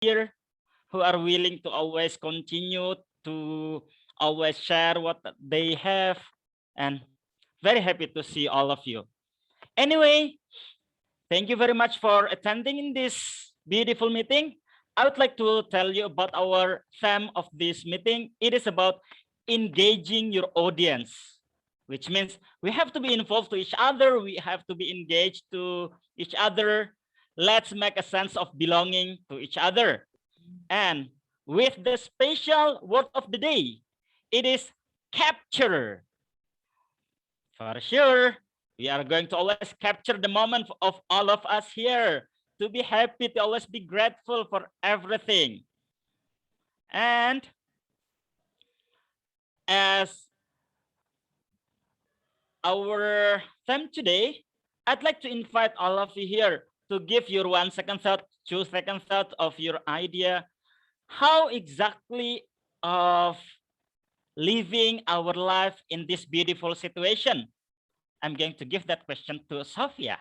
here who are willing to always continue to always share what they have, and very happy to see all of you. Anyway, thank you very much for attending in this beautiful meeting. I would like to tell you about our theme of this meeting. It is about engaging your audience, which means we have to be involved to each other. We have to be engaged to each other. Let's make a sense of belonging to each other. And with the special word of the day, it is capture. For sure, we are going to always capture the moment of all of us here, to be happy, to always be grateful for everything. And as our theme today, I'd like to invite all of you here to give your 1 second thought, 2 second thought of your idea. How exactly of living our life in this beautiful situation? I'm going to give that question to Sophia.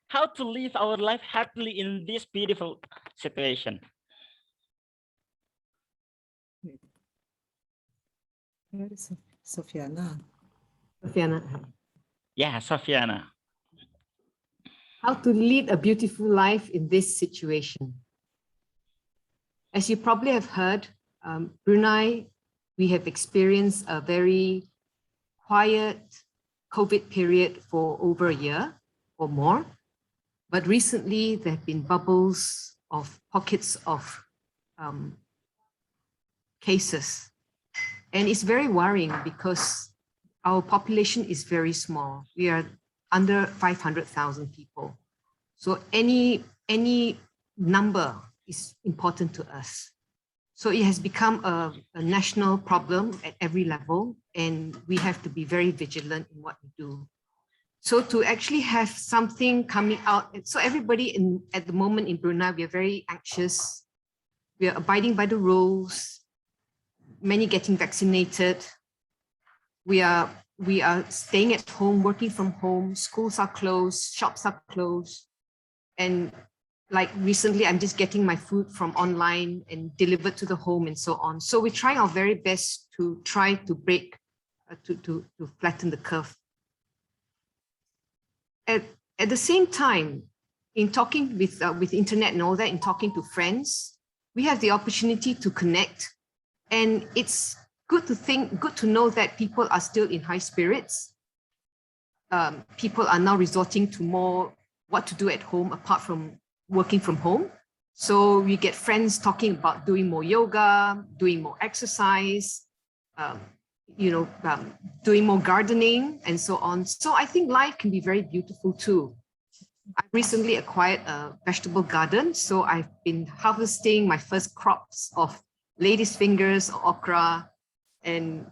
How to live our life happily in this beautiful situation? Where is Sophiana? Sofiana. Yeah, Sophiana. How to lead a beautiful life in this situation. As you probably have heard, Brunei, we have experienced a very quiet COVID period for over a year or more. But recently, there have been bubbles of pockets of cases. And it's very worrying because our population is very small. We are under 500,000 people. So any number is important to us. So it has become a national problem at every level, and we have to be very vigilant in what we do. So to actually have something coming out, so everybody at the moment in Brunei, we are very anxious. We are abiding by the rules, many getting vaccinated. We are staying at home, working from home, schools are closed, shops are closed. And like recently, I'm just getting my food from online and delivered to the home and so on. So we're trying our very best to try to break, to flatten the curve. At the same time, in talking with internet and all that, in talking to friends, we have the opportunity to connect. And it's good to know that people are still in high spirits. People are now resorting to more what to do at home apart from working from home. So we get friends talking about doing more yoga, doing more exercise, doing more gardening and so on. So I think life can be very beautiful too. I recently acquired a vegetable garden. So I've been harvesting my first crops of lady's fingers, okra, and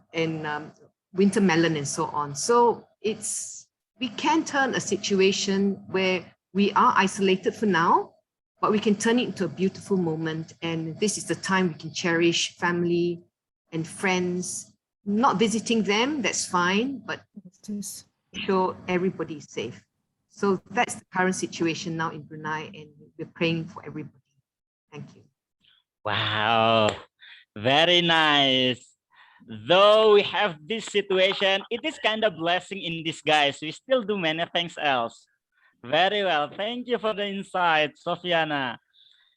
winter melon and so on. So we can turn a situation where we are isolated for now, but we can turn it into a beautiful moment. And this is the time we can cherish family and friends. Not visiting them, that's fine, but sure everybody is safe. So that's the current situation now in Brunei, and we're praying for everybody. Thank you. Wow, very nice. Though we have this situation, it is kind of blessing in disguise. We still do many things else. Very well. Thank you for the insight, Sofiana.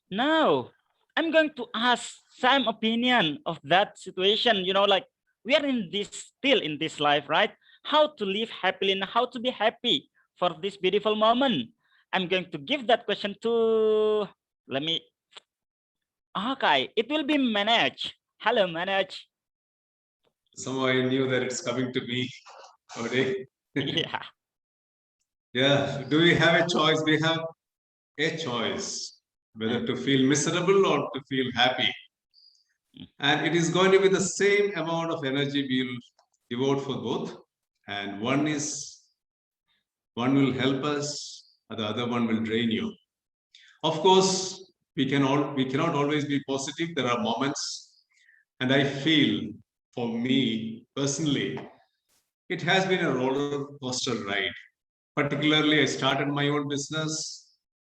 Now, I'm going to ask Sam's opinion of that situation. Like we are still in this life, right? How to live happily and how to be happy for this beautiful moment. I'm going to give that question to, okay, it will be Manoj. Hello, Manoj. Somehow I knew that it's coming to me. Okay. Yeah. Yeah. Do we have a choice? We have a choice whether to feel miserable or to feel happy. And it is going to be the same amount of energy we'll devote for both. And one will help us, and the other one will drain you. Of course, we cannot always be positive. There are moments, and I feel for me personally, it has been a roller coaster ride. Particularly, I started my own business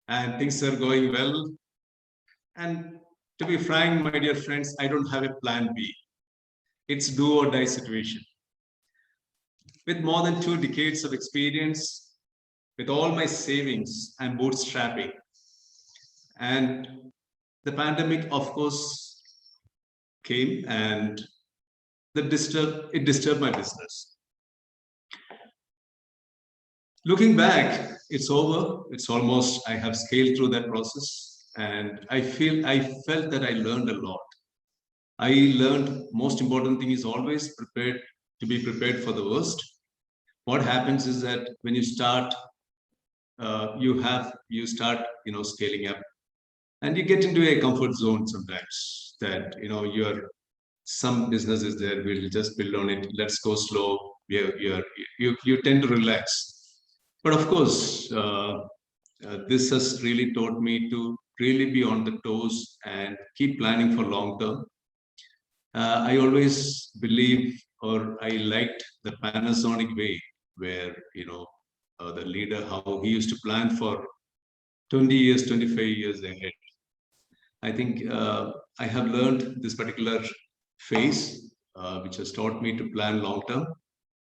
and things are going well. And to be frank, my dear friends, I don't have a plan B. It's do or die situation. With more than 2 decades of experience, with all my savings, I'm bootstrapping. And the pandemic, of course, came and it disturbed my business. Looking back, it's over. It's almost, I have scaled through that process. And I felt that I learned a lot. I learned most important thing is always be prepared for the worst. What happens is that when you start, you start, scaling up, and you get into a comfort zone sometimes that, some businesses there will just build on it. Let's go slow. You tend to relax. But of course, this has really taught me to really be on the toes and keep planning for long term. I always believe, or I liked the Panasonic way, where the leader, how he used to plan for 20 years, 25 years ahead. I think I have learned this particular phase, which has taught me to plan long term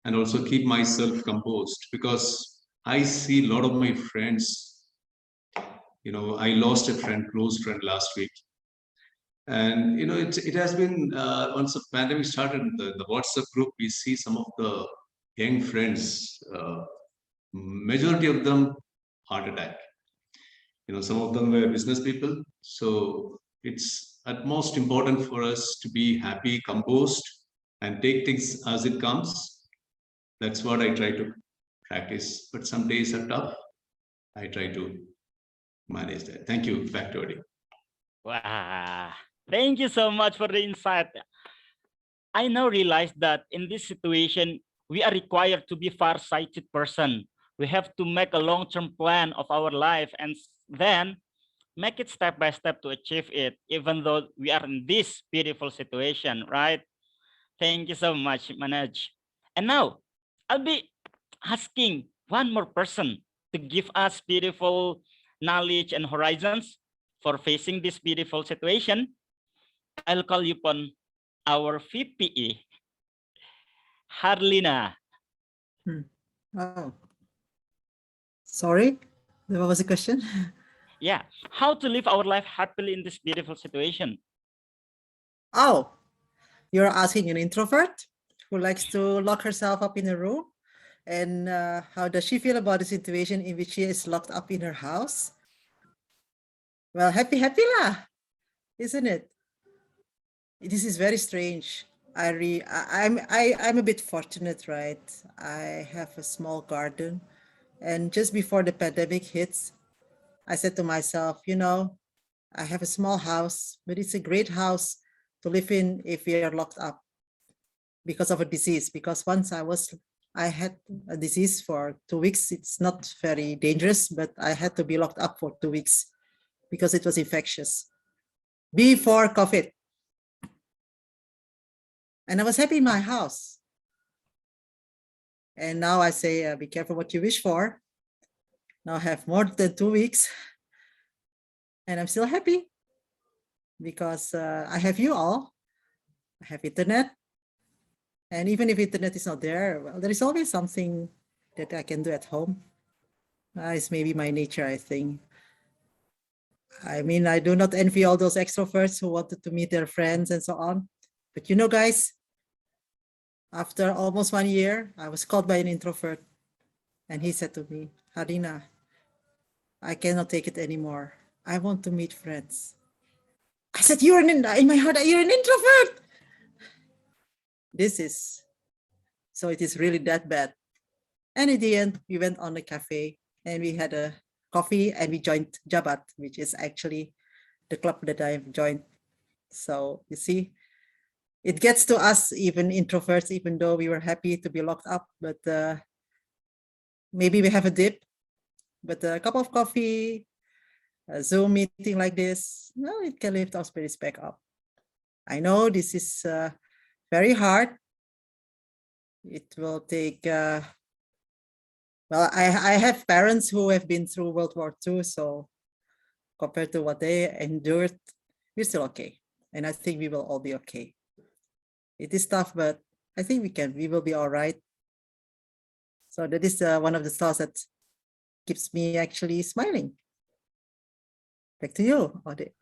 and also keep myself composed, because I see a lot of my friends. I lost a close friend last week. And it has been once the pandemic started, the WhatsApp group, we see some of the young friends, majority of them heart attack. Some of them were business people. So it's at most important for us to be happy, composed, and take things as it comes. That's what I try to practice. But some days are tough. I try to manage that. Thank you. Back to Adi. Wow. Thank you so much for the insight. I now realize that in this situation, we are required to be far-sighted person. We have to make a long-term plan of our life and then make it step by step to achieve it, even though we are in this beautiful situation, right? Thank you so much, Manoj. And now, I'll be asking one more person to give us beautiful knowledge and horizons for facing this beautiful situation. I'll call you upon our VPE, Harlina. Oh, sorry, what was the question? Yeah, how to live our life happily in this beautiful situation? Oh, you're asking an introvert who likes to lock herself up in a room, and how does she feel about the situation in which she is locked up in her house? Well, happy lah, isn't it? This is very strange. I'm a bit fortunate, right? I have a small garden, and just before the pandemic hits, I said to myself, I have a small house, but it's a great house to live in if we are locked up because of a disease. Because once I had a disease for 2 weeks. It's not very dangerous, but I had to be locked up for 2 weeks because it was infectious before COVID. And I was happy in my house. And now I say, be careful what you wish for. Now I have more than 2 weeks and I'm still happy because I have you all. I have internet. And even if internet is not there, well, there is always something that I can do at home. It's maybe my nature, I think. I mean, I do not envy all those extroverts who wanted to meet their friends and so on. But guys, after almost 1 year, I was called by an introvert. And he said to me, Harina, I cannot take it anymore. I want to meet friends. I said, in my heart, you're an introvert. So it is really that bad. And in the end, we went on a cafe and we had a coffee and we joined Jabat, which is actually the club that I've joined. So you see, it gets to us, even introverts, even though we were happy to be locked up, but maybe we have a dip, but a cup of coffee, a Zoom meeting like this, no, it can lift our spirits back up. I know this is very hard. It will take Well, I have parents who have been through World War II, so compared to what they endured, we're still okay. And I think we will all be okay. It is tough, but I think we will be all right. So that is one of the thoughts that keeps me actually smiling. Back to you, Ode.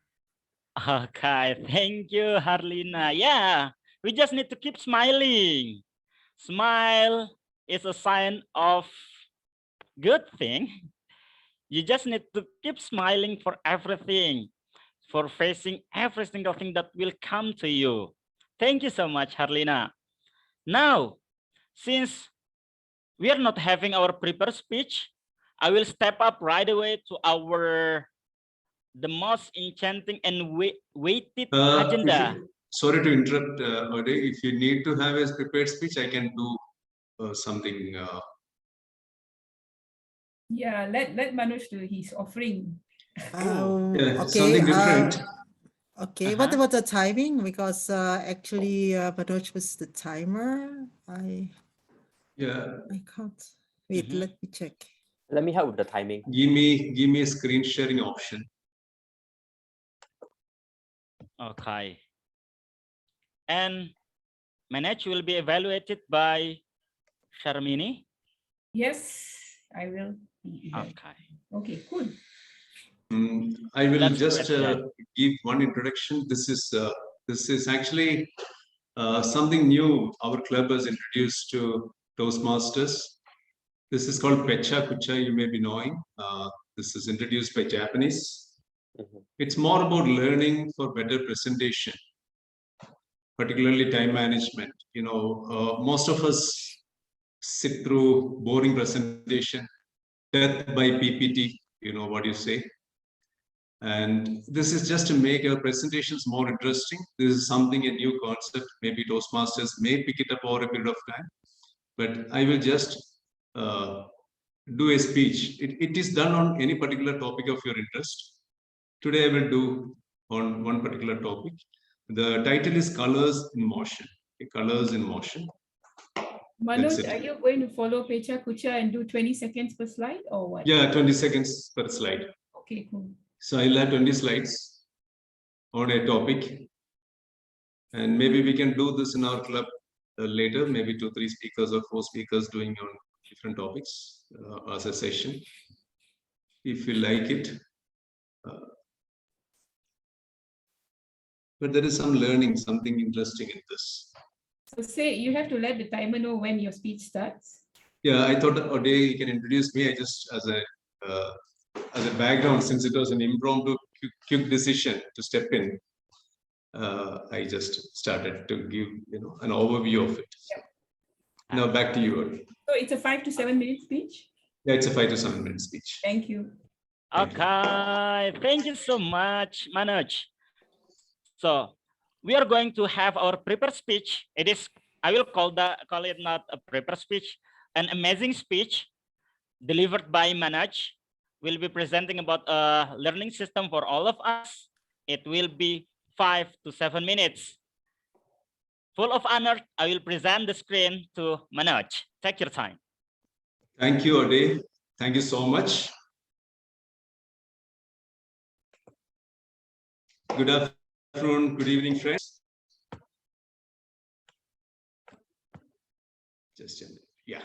Okay, thank you, Harlina. Yeah, we just need to keep smiling. Smile is a sign of good thing. You just need to keep smiling for everything, for facing every single thing that will come to you. Thank you so much, Harlina. Now, since we are not having our prepared speech, I will step up right away to the most enchanting and weighted agenda. Sorry to interrupt, Ode. If you need to have a prepared speech, I can do something. Yeah, let Manoj do his offering. Okay. Something different. Okay. What about the timing? Because actually, Manoj was the timer. I can't. Wait, let me check. Let me help with the timing. Give me a screen sharing option. Okay. And manage will be evaluated by Sharmini. Yes, I will. Okay. Okay, cool. I will Let's just do it, give one introduction. This is actually something new our club has introduced to Toastmasters. This is called Pecha Kucha, you may be knowing. This is introduced by Japanese. It's more about learning for better presentation, particularly time management. You know, most of us sit through boring presentation, death by PPT, you know what you say. And this is just to make our presentations more interesting. This is something, a new concept. Maybe Toastmasters may pick it up over a period of time. But I will just do a speech. It is done on any particular topic of your interest. Today I will do on one particular topic. The title is Colors in Motion. Okay, Colors in Motion. Manoj, are you going to follow Pecha Kucha and do 20 seconds per slide or what? Yeah, 20 seconds per slide. Okay, cool. So I'll have 20 slides on a topic. And maybe we can do this in our club later, maybe 2-3 speakers or 4 speakers doing on different topics as a session. If you like it. But there is some learning, something interesting in this. So say you have to let the timer know when your speech starts. Yeah, I thought Ode, you can introduce me. I just as a background, since it was an impromptu quick decision to step in, I just started to give an overview of it. Yep. Now back to you, Ode. So it's a 5 to 7 minute speech? Yeah, it's a 5 to 7 minute speech. Thank you. Okay, thank you so much, Manoj. So we are going to have our prepared speech. It is, I will call it not a prepared speech, an amazing speech delivered by Manoj. We'll be presenting about a learning system for all of us. It will be 5 to 7 minutes. Full of honor, I will present the screen to Manoj. Take your time. Thank you, Ode. Thank you so much. Good afternoon, good evening, friends. Just a minute. Yeah.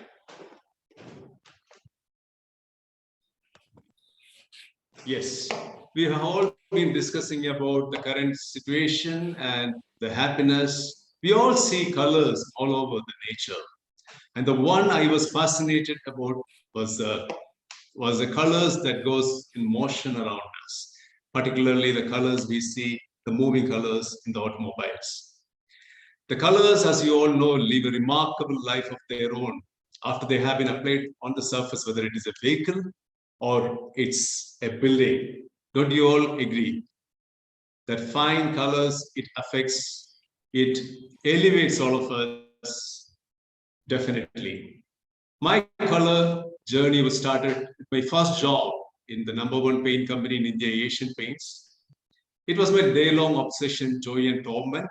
Yes, we have all been discussing about the current situation and the happiness. We all see colors all over the nature. And the one I was fascinated about was the colors that goes in motion around us, particularly the colors we see, the moving colors in the automobiles. The colors, as you all know, live a remarkable life of their own after they have been applied on the surface, whether it is a vehicle or it's a building. Don't you all agree that fine colors, it affects, it elevates all of us? Definitely. My color journey was started with my first job in the #1 paint company in India, Asian Paints. It was my day-long obsession, joy and torment.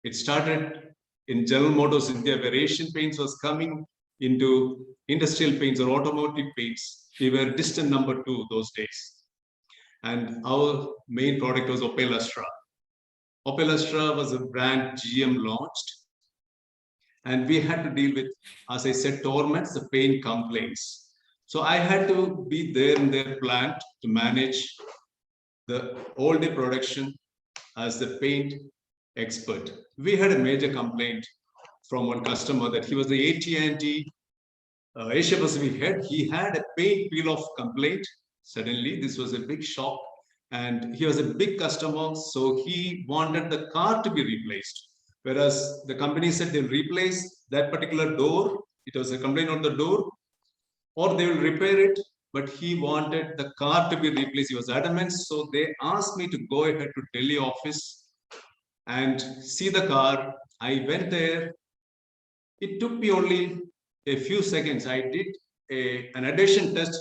It started in General Motors India, where Asian Paints was coming into industrial paints or automotive paints. We were distant number 2 those days. And our main product was Opel Astra. Opel Astra was a brand GM launched. And we had to deal with, as I said, torments, the pain complaints. So I had to be there in their plant to manage the all-day production as the paint expert. We had a major complaint from one customer that he was the AT&T Asia Pacific head. He had a paint peel-off complaint. Suddenly, this was a big shock. And he was a big customer, so he wanted the car to be replaced. Whereas the company said they'll replace that particular door. It was a complaint on the door, or they will repair it. But he wanted the car to be replaced. He was adamant. So they asked me to go ahead to Delhi office and see the car. I went there. It took me only a few seconds. I did an adhesion test.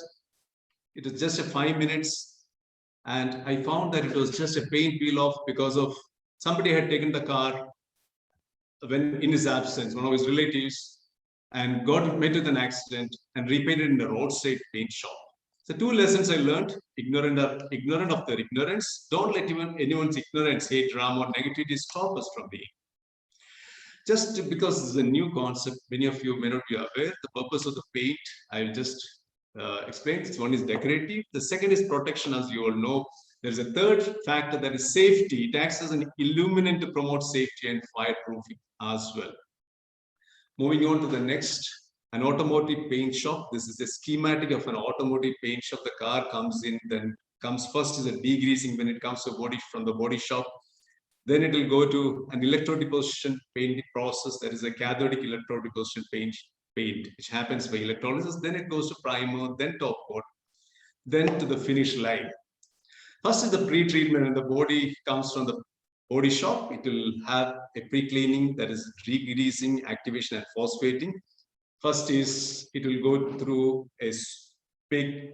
It was just 5 minutes. And I found that it was just a paint peel off because of somebody had taken the car when in his absence, one of his relatives, and got met with an accident and repainted in the roadside paint shop. So 2 lessons I learned: ignorant of their ignorance. Don't let anyone's ignorance, hate, drama, or negativity stop us from being. Just because this is a new concept, many of you may not be aware. The purpose of the paint, I will just explain. One is decorative. The second is protection, as you all know. There's a third factor, that is safety. It acts as an illuminant to promote safety and fireproofing as well. Moving on to the next, an automotive paint shop. This is a schematic of an automotive paint shop. The car comes in, then comes first is a degreasing when it comes to body from the body shop. Then it will go to an electrodeposition painting process. That is a cathodic electrodeposition paint, which happens by electrolysis. Then it goes to primer, then top coat, then to the finish line. First is the pre-treatment. When the body comes from the body shop, it will have a pre-cleaning, that is degreasing, activation, and phosphating. First is it will go through a big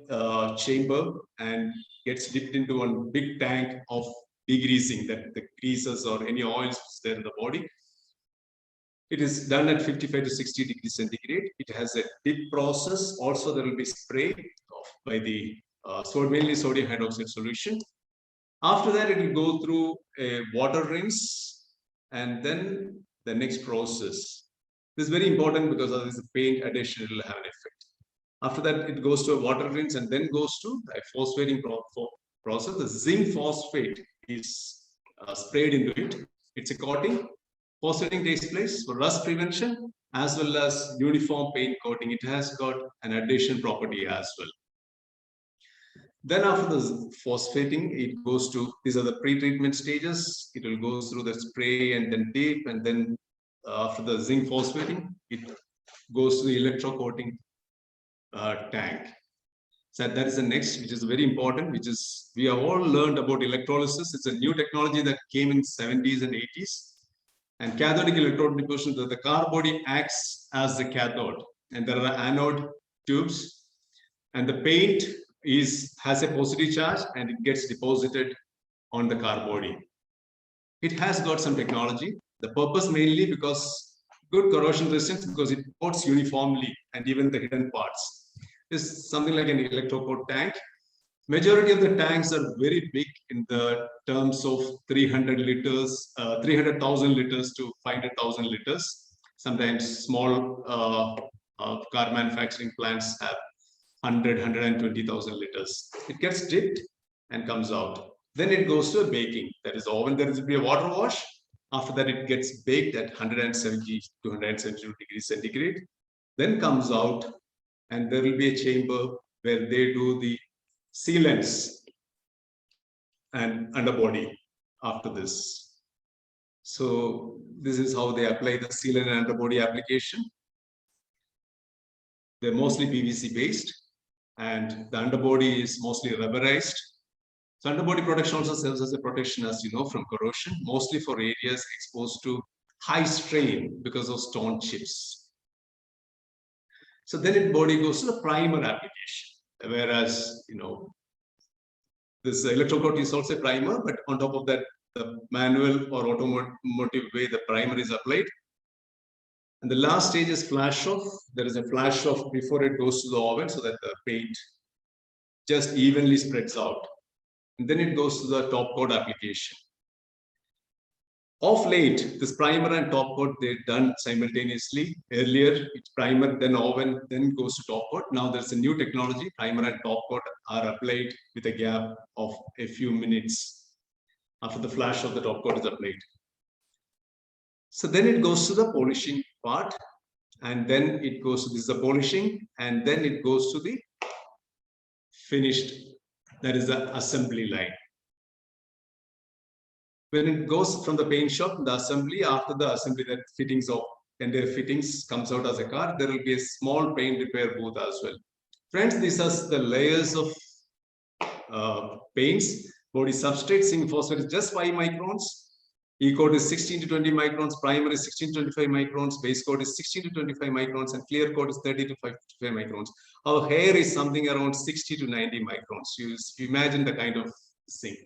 chamber and gets dipped into one big tank of degreasing, that the greases or any oils there in the body. It is done at 55 to 60 degrees centigrade. It has a dip process. Also, there will be spray by the mainly sodium hydroxide solution. After that, it will go through a water rinse, and then the next process. This is very important because of this paint adhesion, it will have an effect. After that, it goes to a water rinse and then goes to a phosphating process. The zinc phosphate is sprayed into it. It's a coating. Phosphating takes place for rust prevention as well as uniform paint coating. It has got an adhesion property as well. Then after the phosphating, it goes to, these are the pre-treatment stages. It will go through the spray and then dip, and then after the zinc phosphating, it goes to the electrocoating tank. So that is the next, which is very important, which is, we have all learned about electrolysis. It's a new technology that came in 70s and 80s. And cathodic electrode deposition, the car body acts as the cathode, and there are anode tubes, and the paint has a positive charge and it gets deposited on the car body. It has got some technology. The purpose mainly because good corrosion resistance, because it coats uniformly, and even the hidden parts. Is something like an electrocoat tank. Majority of the tanks are very big in the terms of 300 liters, 300,000 liters to 500,000 liters. Sometimes small car manufacturing plants have 100, 120,000 liters. It gets dipped and comes out. Then it goes to a baking. That is oven. There will be a water wash. After that, it gets baked at 170 to 172 degrees centigrade. Then comes out, and there will be a chamber where they do the sealants and underbody after this. So this is how they apply the sealant and underbody application. They're mostly PVC based, and the underbody is mostly rubberized. So underbody protection also serves as a protection, as you know, from corrosion, mostly for areas exposed to high strain because of stone chips. So then it body goes to the primer application. Whereas, you know, this electrocoat is also a primer, but on top of that, the manual or automotive way the primer is applied. And the last stage is flash off. There is a flash off before it goes to the oven so that the paint just evenly spreads out. And then it goes to the top coat application. Of late, this primer and top coat, they're done simultaneously. Earlier, it's primer, then oven, then goes to top coat. Now there's a new technology, primer and top coat are applied with a gap of a few minutes after the flash of the top coat is applied. So then it goes to the polishing part, and then it goes to this is the polishing, and then it goes to the finished, that is the assembly line. When it goes from the paint shop, the assembly, after the assembly, that fittings of and their fittings comes out as a car, there will be a small paint repair booth as well. Friends, these are the layers of paints. Body substrate, zinc phosphate is just 5 microns. E-coat is 16 to 20 microns, primer is 16 to 25 microns, base coat is 16 to 25 microns, and clear coat is 30 to 55 microns. Our hair is something around 60 to 90 microns. You imagine the kind of thing.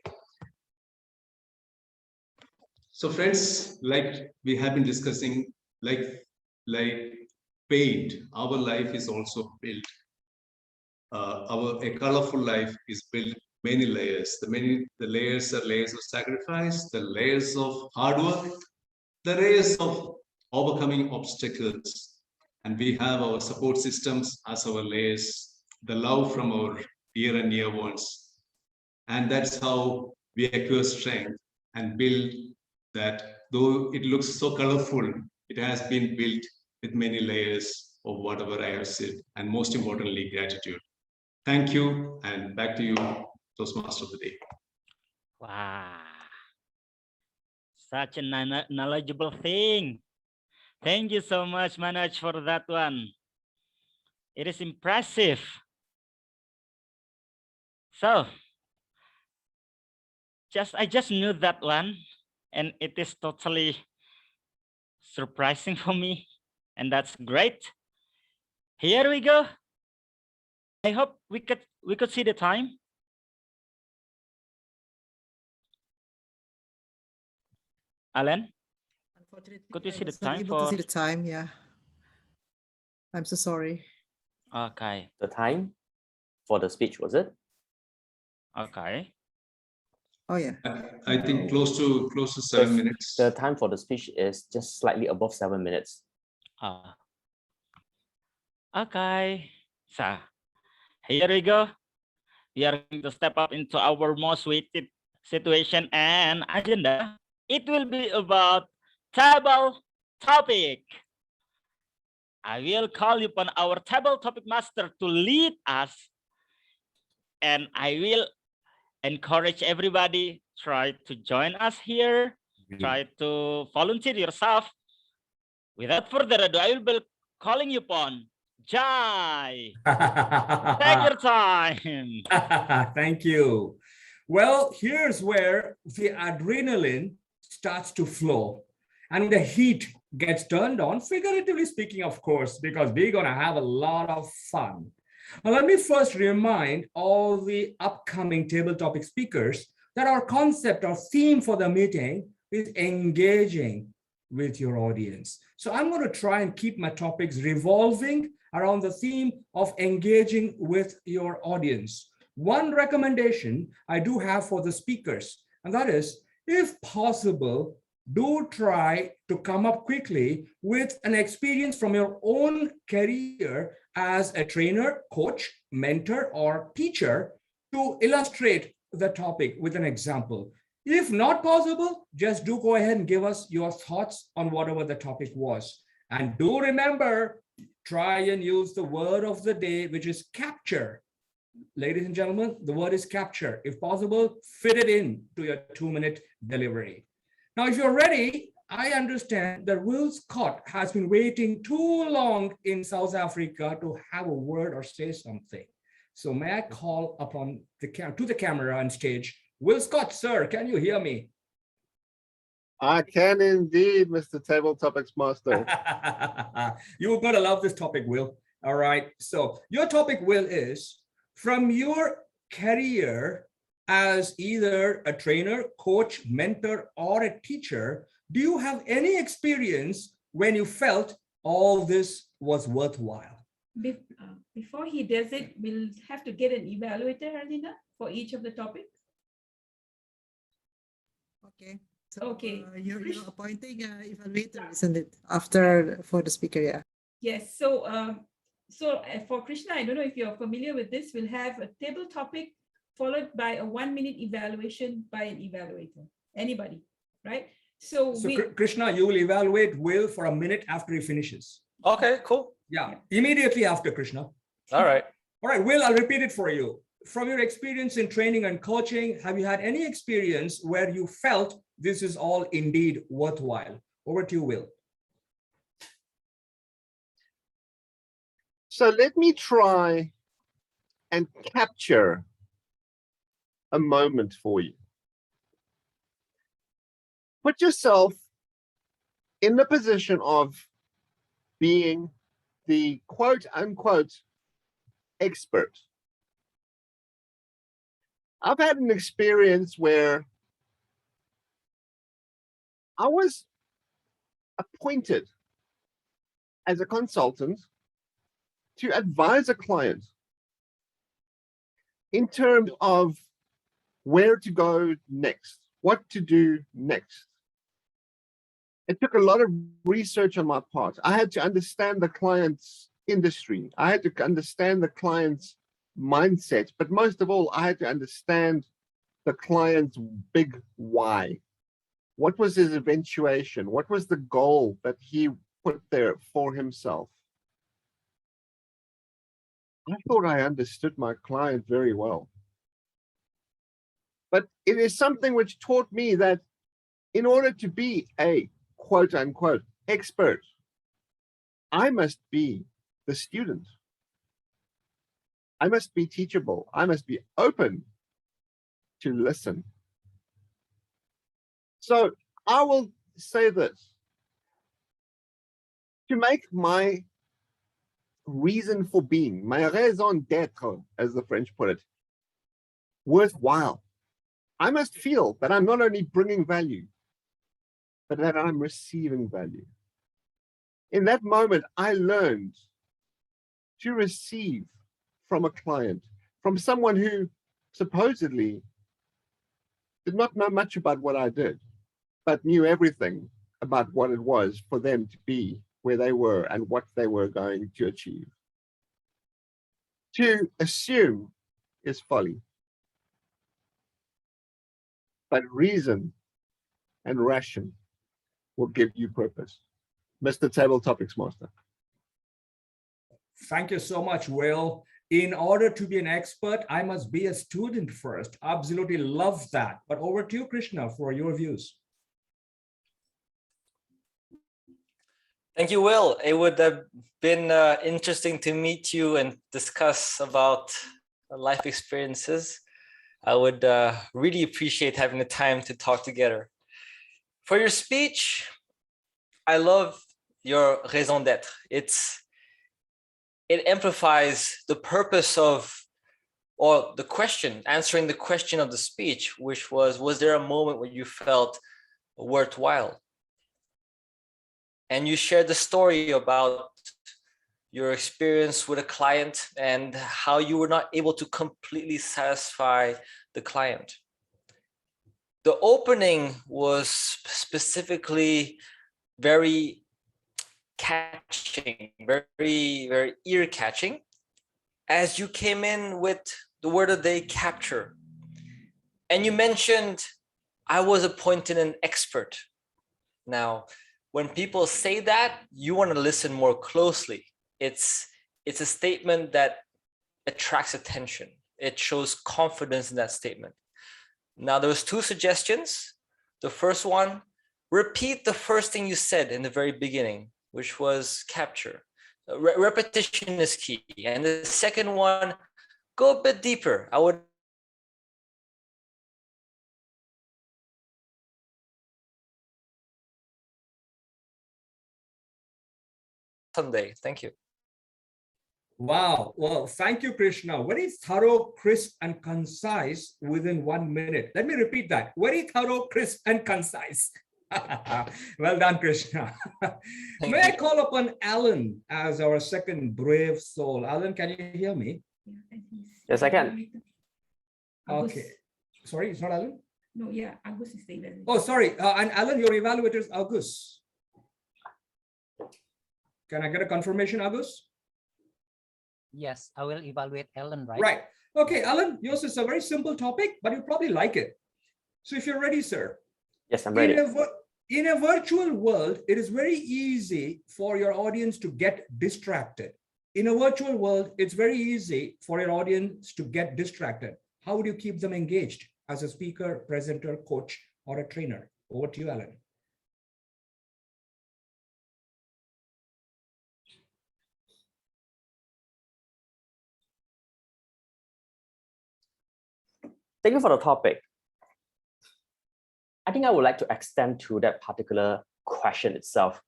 So friends, like we have been discussing, like paint, our life is also built. A colorful life is built many layers. The layers are layers of sacrifice, the layers of hard work, the layers of overcoming obstacles. And we have our support systems as our layers, the love from our dear and near ones. And that's how we acquire strength and build that. Though it looks so colorful, it has been built with many layers of whatever I have said, and most importantly, gratitude. Thank you, and back to you, Toastmaster of the day. Wow, such a knowledgeable thing. Thank you so much, Manoj, for that one. It is impressive. So, I just knew that one, and it is totally surprising for me, and that's great. Here we go. I hope we could see the time. Alan, Unfortunately, could you I see the was not time able to for? see the time. Yeah, I'm so sorry. Okay. The time for the speech, was it? Okay. Oh yeah. I think close to 7 minutes. The time for the speech is just slightly above 7 minutes. Okay. So here we go. We are going to step up into our most weighted situation and agenda. It will be about table topic. I will call upon our table topic master to lead us, and I will encourage everybody, try to join us here, try to volunteer yourself. Without further ado, I will be calling you upon Jai. Take your time. Thank you. Well, here's where the adrenaline starts to flow and the heat gets turned on, figuratively speaking, of course, because we're going to have a lot of fun. Now, let me first remind all the upcoming table topic speakers that our concept or theme for the meeting is engaging with your audience. So I'm going to try and keep my topics revolving around the theme of engaging with your audience. One recommendation I do have for the speakers, and that is, if possible, do try to come up quickly with an experience from your own career as a trainer, coach, mentor, or teacher to illustrate the topic with an example. If not possible, just do go ahead and give us your thoughts on whatever the topic was. And do remember, try and use the word of the day, which is capture. Ladies and gentlemen, the word is capture. If possible, fit it in to your 2-minute delivery. Now, if you're ready, I understand that Will Scott has been waiting too long in South Africa to have a word or say something. So may I call upon the camera on stage, Will Scott, sir, can you hear me? I can indeed, Mr. Table Topics Master. You're going to love this topic, Will. All right. So your topic, Will, is from your career as either a trainer, coach, mentor, or a teacher, do you have any experience when you felt all this was worthwhile. Before he does it, we'll have to get an evaluator, Harlina, for each of the topics. Okay. So Okay. You're appointing evaluator, isn't it? After for the speaker, yeah. Yes. So for Krishna, I don't know if you're familiar with this. We'll have a table topic followed by a 1-minute evaluation by an evaluator. Anybody, right? So Krishna, you will evaluate Will for a minute after he finishes. Okay, cool. Yeah, immediately after Krishna. All right. All right, Will, I'll repeat it for you. From your experience in training and coaching, have you had any experience where you felt this is all indeed worthwhile? Over to you, Will. So let me try and capture a moment for you. Put yourself in the position of being the quote unquote expert. I've had an experience where I was appointed as a consultant to advise a client in terms of where to go next, what to do next. It took a lot of research on my part. I had to understand the client's industry. I had to understand the client's mindset, but most of all, I had to understand the client's big why. What was his eventuation? What was the goal that he put there for himself? I thought I understood my client very well. But it is something which taught me that in order to be a quote unquote expert, I must be the student. I must be teachable. I must be open to listen. So I will say this. To make my reason for being, my raison d'être, as the French put it, worthwhile, I must feel that I'm not only bringing value, but that I'm receiving value. In that moment, I learned to receive from a client, from someone who supposedly did not know much about what I did, but knew everything about what it was for them to be where they were and what they were going to achieve. To assume is folly, but reason and ration will give you purpose. Mr. Table Topics Master. Thank you so much, Will. In order to be an expert, I must be a student first. Absolutely love that. But over to you, Krishna, for your views. Thank you, Will. It would have been interesting to meet you and discuss about life experiences. I would really appreciate having the time to talk together. For your speech, I love your raison d'être. It amplifies the purpose of, or the question, answering the question of the speech, which was there a moment when you felt worthwhile? And you shared the story about your experience with a client and how you were not able to completely satisfy the client. The opening was specifically very catching, very, very ear catching, as you came in with the word of the day, capture. And you mentioned, I was appointed an expert. Now, when people say that, you want to listen more closely. It's a statement that attracts attention. It shows confidence in that statement. Now, there was 2 suggestions. The first one, repeat the first thing you said in the very beginning, which was capture. Repetition is key. And the second one, go a bit deeper. I would someday. Thank you. Wow. Well, thank you, Krishna. Very thorough, crisp, and concise within 1 minute. Let me repeat that. Very thorough, crisp, and concise. Well done, Krishna. Thank May I you. call upon Alan as our second brave soul? Alan, can you hear me? Yeah, and he's Yes, I can. Agus. Okay. Sorry, it's not Alan? No, yeah, Agus is the evaluator. Oh, sorry. And Alan, your evaluator is August. Can I get a confirmation, August? Yes, I will evaluate Ellen, right? Right. Okay, Alan, yours is a very simple topic, but you probably like it. So if you're ready, sir. Yes, I'm ready. In a virtual world, it is very easy for your audience to get distracted. In a virtual world, it's very easy for your audience to get distracted. How would you keep them engaged as a speaker, presenter, coach, or a trainer? Over to you, Alan. Thank you for the topic. I think I would like to extend to that particular question itself.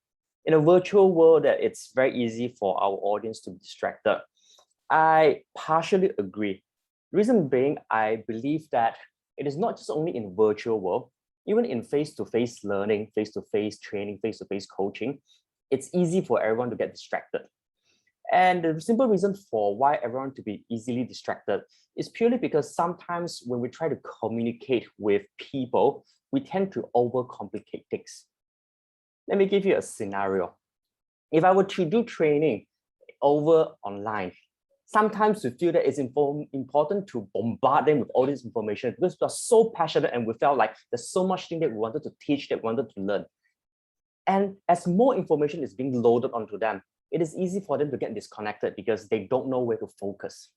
In a virtual world that it's very easy for our audience to be distracted, I partially agree. Reason being, I believe that it is not just only in virtual world, even in face-to-face learning, face-to-face training, face-to-face coaching, it's easy for everyone to get distracted. And the simple reason for why everyone to be easily distracted is purely because sometimes when we try to communicate with people, we tend to overcomplicate things. Let me give you a scenario. If I were to do training over online, sometimes we feel that it's important to bombard them with all this information because we are so passionate and we felt like there's so much thing that we wanted to teach, that we wanted to learn. And as more information is being loaded onto them, it is easy for them to get disconnected because they don't know where to focus.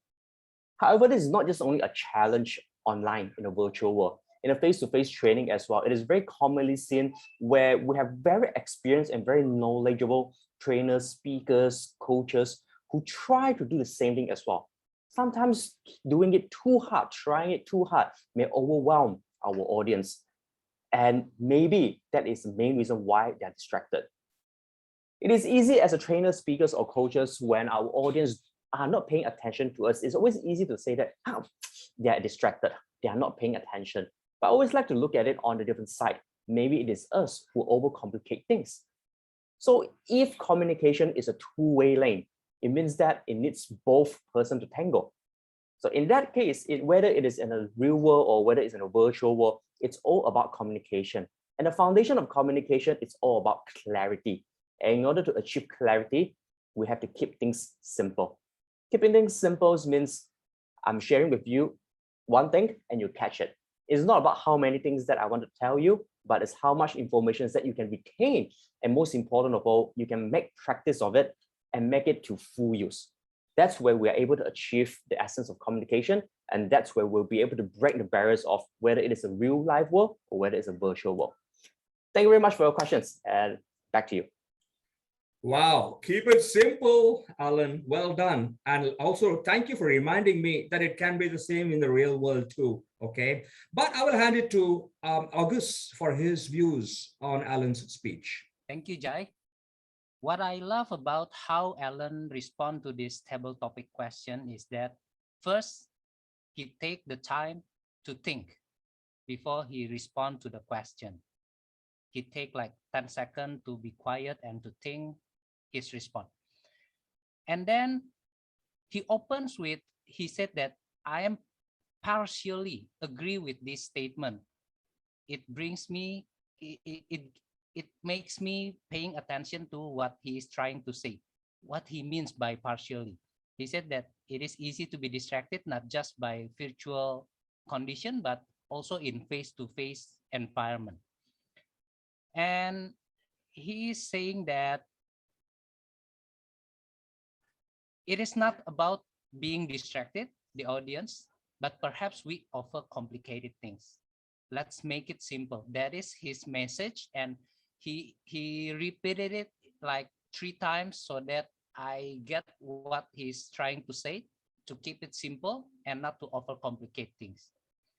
However, this is not just only a challenge online in a virtual world. In a face-to-face training as well, it is very commonly seen where we have very experienced and very knowledgeable trainers, speakers, coaches who try to do the same thing as well. Sometimes doing it too hard, trying it too hard may overwhelm our audience. And maybe that is the main reason why they're distracted. It is easy as a trainer, speakers, or coaches when our audience are not paying attention to us. It's always easy to say that they are distracted, they are not paying attention. But I always like to look at it on the different side. Maybe it is us who overcomplicate things. So if communication is a two-way lane, it means that it needs both person to tango. So in that case, whether it is in a real world or whether it's in a virtual world, it's all about communication. And the foundation of communication is all about clarity. And in order to achieve clarity, we have to keep things simple. Keeping things simple means I'm sharing with you one thing and you catch it. It's not about how many things that I want to tell you, but it's how much information that you can retain. And most important of all, you can make practice of it and make it to full use. That's where we are able to achieve the essence of communication. And that's where we'll be able to break the barriers of whether it is a real life world or whether it's a virtual world. Thank you very much for your questions, and back to you. Wow, keep it simple, Alan. Well done. And also thank you for reminding me that it can be the same in the real world too. Okay, but I will hand it to August for his views on Alan's speech. Thank you, Jai. What I love about how Alan respond to this table topic question is that first, he take the time to think before he respond to the question. He take like 10 seconds to be quiet and to think his response. And then he opens with, he said that I am partially agree with this statement. It brings me, it makes me paying attention to what he is trying to say, what he means by partially. He said that it is easy to be distracted, not just by virtual condition, but also in face-to-face environment. And he is saying that it is not about being distracted, the audience, but perhaps we offer complicated things. Let's make it simple. That is his message. And he repeated it like 3 times so that I get what he's trying to say, to keep it simple and not to overcomplicate things.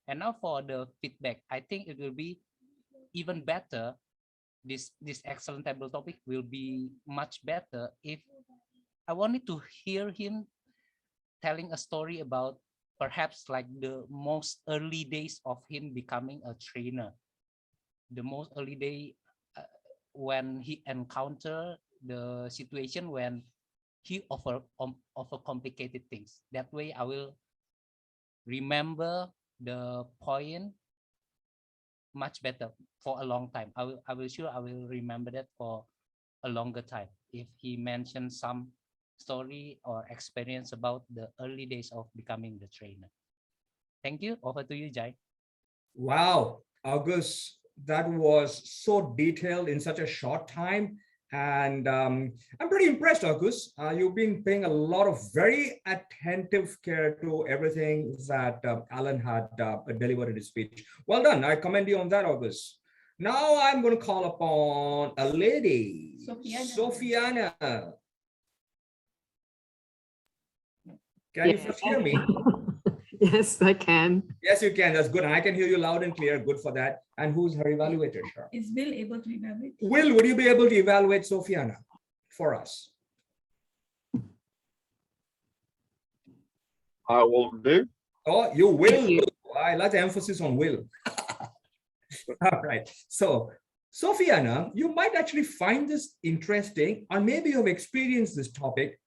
And now for the feedback, I think it will be even better. This excellent table topic will be much better if I wanted to hear him telling a story about perhaps like the most early days of him becoming a trainer, the most early day when he encounter the situation when he offer complicated things. That way I will remember the point much better for a long time. I will remember that for a longer time. If he mentions some story or experience about the early days of becoming the trainer. Thank you. Over to you, Jai. Wow, August, that was so detailed in such a short time. And I'm pretty impressed, August. You've been paying a lot of very attentive care to everything that Alan had delivered in his speech. Well done. I commend you on that, August. Now I'm going to call upon a lady, Sophiana. Can you first hear me? Yes, I can. Yes, you can. That's good. And I can hear you loud and clear. Good for that. And who's her evaluator, Shar? Is Will able to evaluate? Will, would you be able to evaluate Sophiana for us? I will do. Oh, you will. I like the emphasis on will. All right. So, Sophiana, you might actually find this interesting, or maybe you have experienced this topic.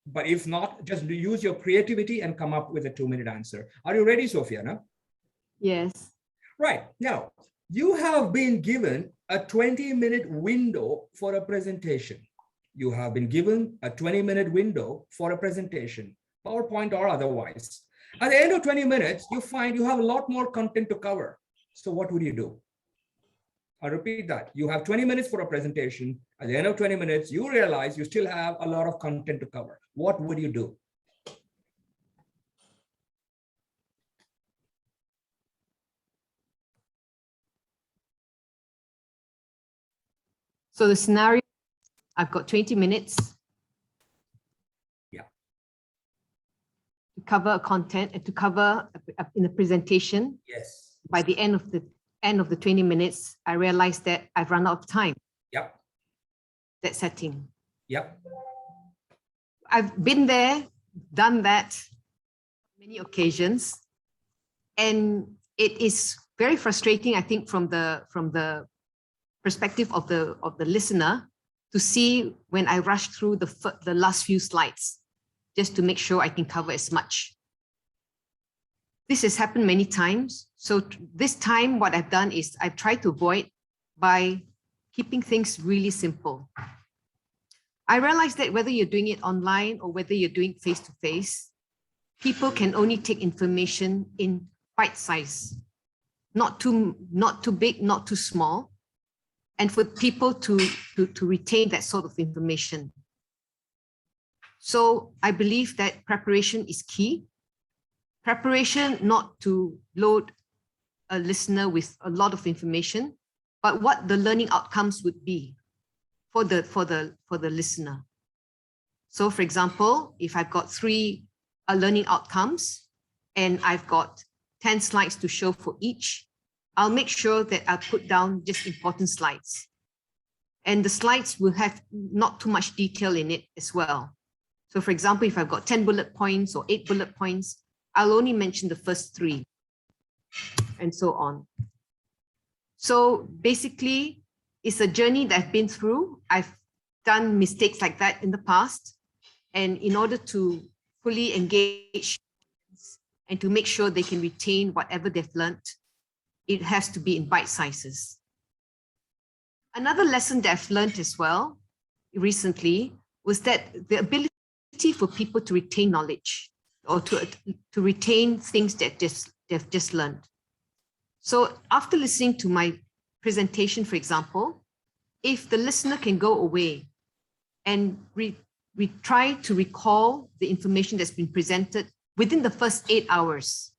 But if not, just use your creativity and come up with a 2-minute answer. Are you ready, Sophiana? Yes. Right. Now, you have been given a 20-minute window for a presentation. You have been given a 20-minute window for a presentation, PowerPoint or otherwise. At the end of 20 minutes, you find you have a lot more content to cover. So what would you do? I'll repeat that. You have 20 minutes for a presentation. At the end of 20 minutes, you realize you still have a lot of content to cover. What would you do? So the scenario, I've got 20 minutes. Yeah. To cover a content and to cover in a presentation. Yes. By the end of the 20 minutes, I realized that I've run out of time. Yep. That setting. Yep. I've been there, done that many occasions, and it is very frustrating, I think, from the perspective of the listener to see when I rush through the last few slides just to make sure I can cover as much. This has happened many times. So this time, what I've done is I've tried to avoid by keeping things really simple. I realize that whether you're doing it online or whether you're doing face-to-face, people can only take information in bite size, not too big, not too small, and for people to retain that sort of information. So I believe that preparation is key. Preparation not to load a listener with a lot of information, but what the learning outcomes would be for the listener. So for example, if I've got 3 learning outcomes and I've got 10 slides to show for each, I'll make sure that I'll put down just important slides. And the slides will have not too much detail in it as well. So for example, if I've got 10 bullet points or 8 bullet points, I'll only mention the first 3 and so on. So basically, it's a journey that I've been through. I've done mistakes like that in the past. And in order to fully engage and to make sure they can retain whatever they've learned, it has to be in bite sizes. Another lesson that I've learned as well recently was that the ability for people to retain knowledge or to retain things that they've just learned. So after listening to my presentation, for example, if the listener can go away and we try to recall the information that's been presented within the first 8 hours,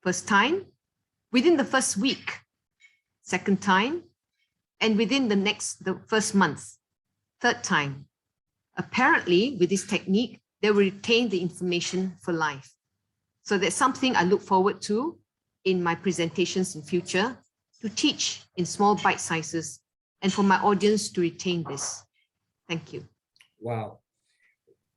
first time, within the first week, second time, and within the first month, third time. Apparently, with this technique, they will retain the information for life. So that's something I look forward to in my presentations in future, to teach in small bite sizes and for my audience to retain this. Thank you. Wow.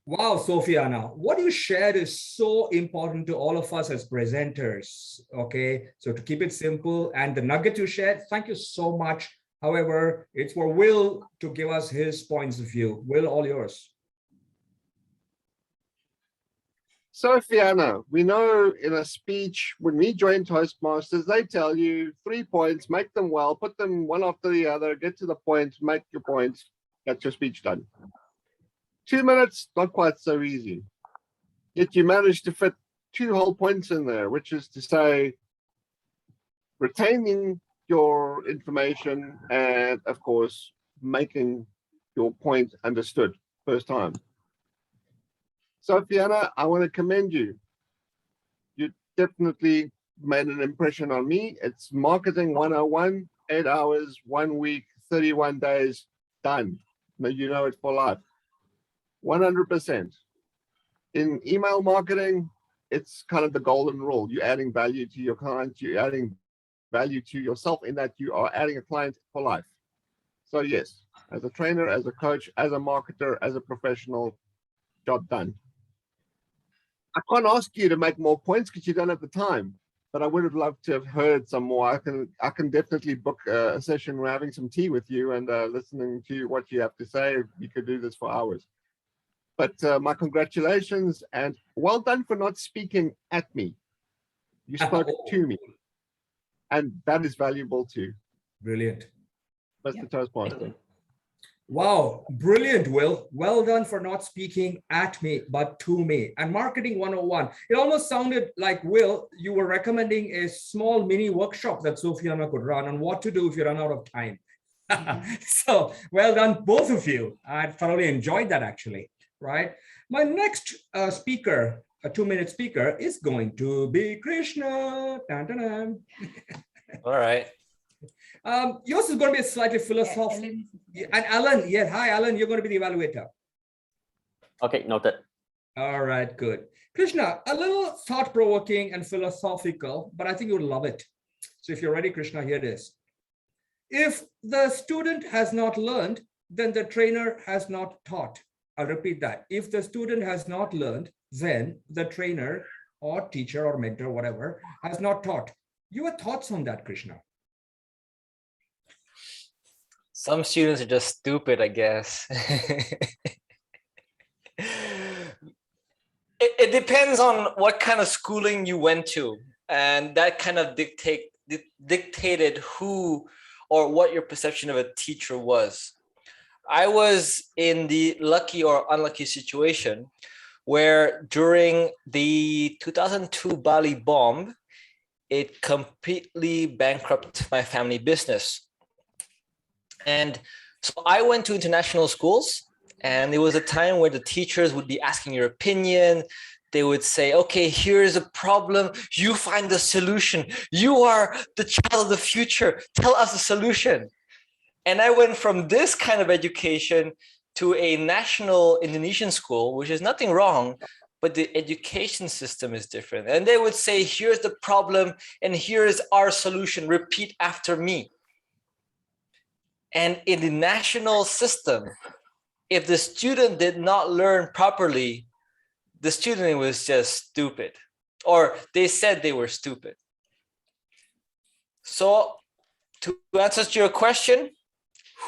Wow, Sophiana, what you shared is so important to all of us as presenters, okay? So to keep it simple and the nugget you shared, thank you so much. However, it's for Will to give us his points of view. Will, all yours. So, Fiona, we know in a speech, when we join Toastmasters, they tell you 3 points, make them well, put them one after the other, get to the point, make your points, get your speech done. 2 minutes, not quite so easy. Yet you managed to fit 2 whole points in there, which is to say, retaining your information and, of course, making your point understood first time. So, Fiona, I want to commend you. You definitely made an impression on me. It's marketing 101, 8 hours, 1 week, 31 days, done. Now you know it for life. 100%. In email marketing, it's kind of the golden rule. You're adding value to your client, you're adding value to yourself in that you are adding a client for life. So yes, as a trainer, as a coach, as a marketer, as a professional, job done. I can't ask you to make more points because you don't have the time, but I would have loved to have heard some more. I can definitely book a session where having some tea with you and listening to what you have to say. You could do this for hours. But my congratulations and well done for not speaking at me. You spoke to me, and that is valuable too. Brilliant. Mr. Toastmaster. Wow, brilliant, Will. Well done for not speaking at me, but to me. And marketing 101. It almost sounded like, Will, you were recommending a small mini workshop that Sophiana could run on what to do if you run out of time. So well done, both of you. I thoroughly enjoyed that, actually. Right. My next speaker, a 2-minute speaker, is going to be Krishna. Dun, dun, dun. All right. Yours is going to be a slightly philosophical. And Alan, yes, hi, Alan, you're going to be the evaluator. Okay, noted. All right, good. Krishna, a little thought-provoking and philosophical, but I think you would love it. So if you're ready, Krishna, here it is. If the student has not learned, then the trainer has not taught. I'll repeat that. If the student has not learned, then the trainer or teacher or mentor, whatever, has not taught. Your thoughts on that, Krishna? Some students are just stupid, I guess. It depends on what kind of schooling you went to, and that kind of dictated who or what your perception of a teacher was. I was in the lucky or unlucky situation where during the 2002 Bali bomb, it completely bankrupted my family business. And so I went to international schools, and it was a time where the teachers would be asking your opinion. They would say, okay, here's a problem. You find the solution. You are the child of the future. Tell us the solution. And I went from this kind of education to a national Indonesian school, which is nothing wrong, but the education system is different. And they would say, here's the problem, and here's our solution. Repeat after me. And in the national system, if the student did not learn properly, the student was just stupid, or they said they were stupid. So to answer your question,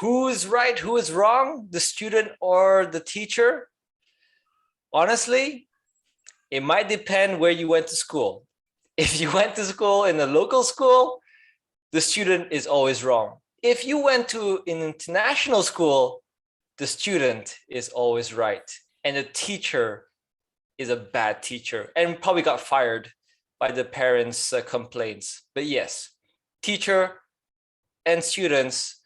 who is right, who is wrong, the student or the teacher? Honestly, it might depend where you went to school. If you went to school in a local school, the student is always wrong. If you went to an international school, the student is always right. And the teacher is a bad teacher and probably got fired by the parents' complaints. But yes, teacher and students,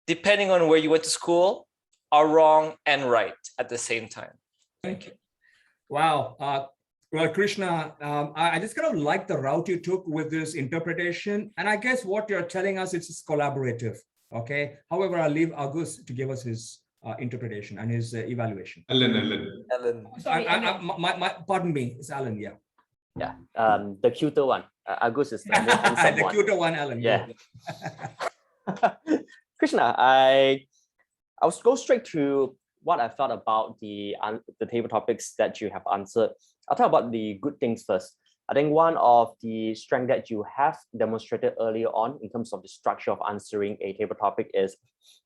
depending on where you went to school, are wrong and right at the same time. Thank you. Wow. Well, Krishna, I just kind of like the route you took with this interpretation. And I guess what you're telling us is collaborative. Okay. However, I'll leave August to give us his interpretation and his evaluation. Alan. Sorry, Pardon me, it's Alan. Yeah. Yeah. The cuter one. August is the more handsome the one. cuter one, Alan. Yeah. Krishna, I'll go straight to what I thought about the table topics that you have answered. I'll talk about the good things first. I think one of the strengths that you have demonstrated earlier on in terms of the structure of answering a table topic is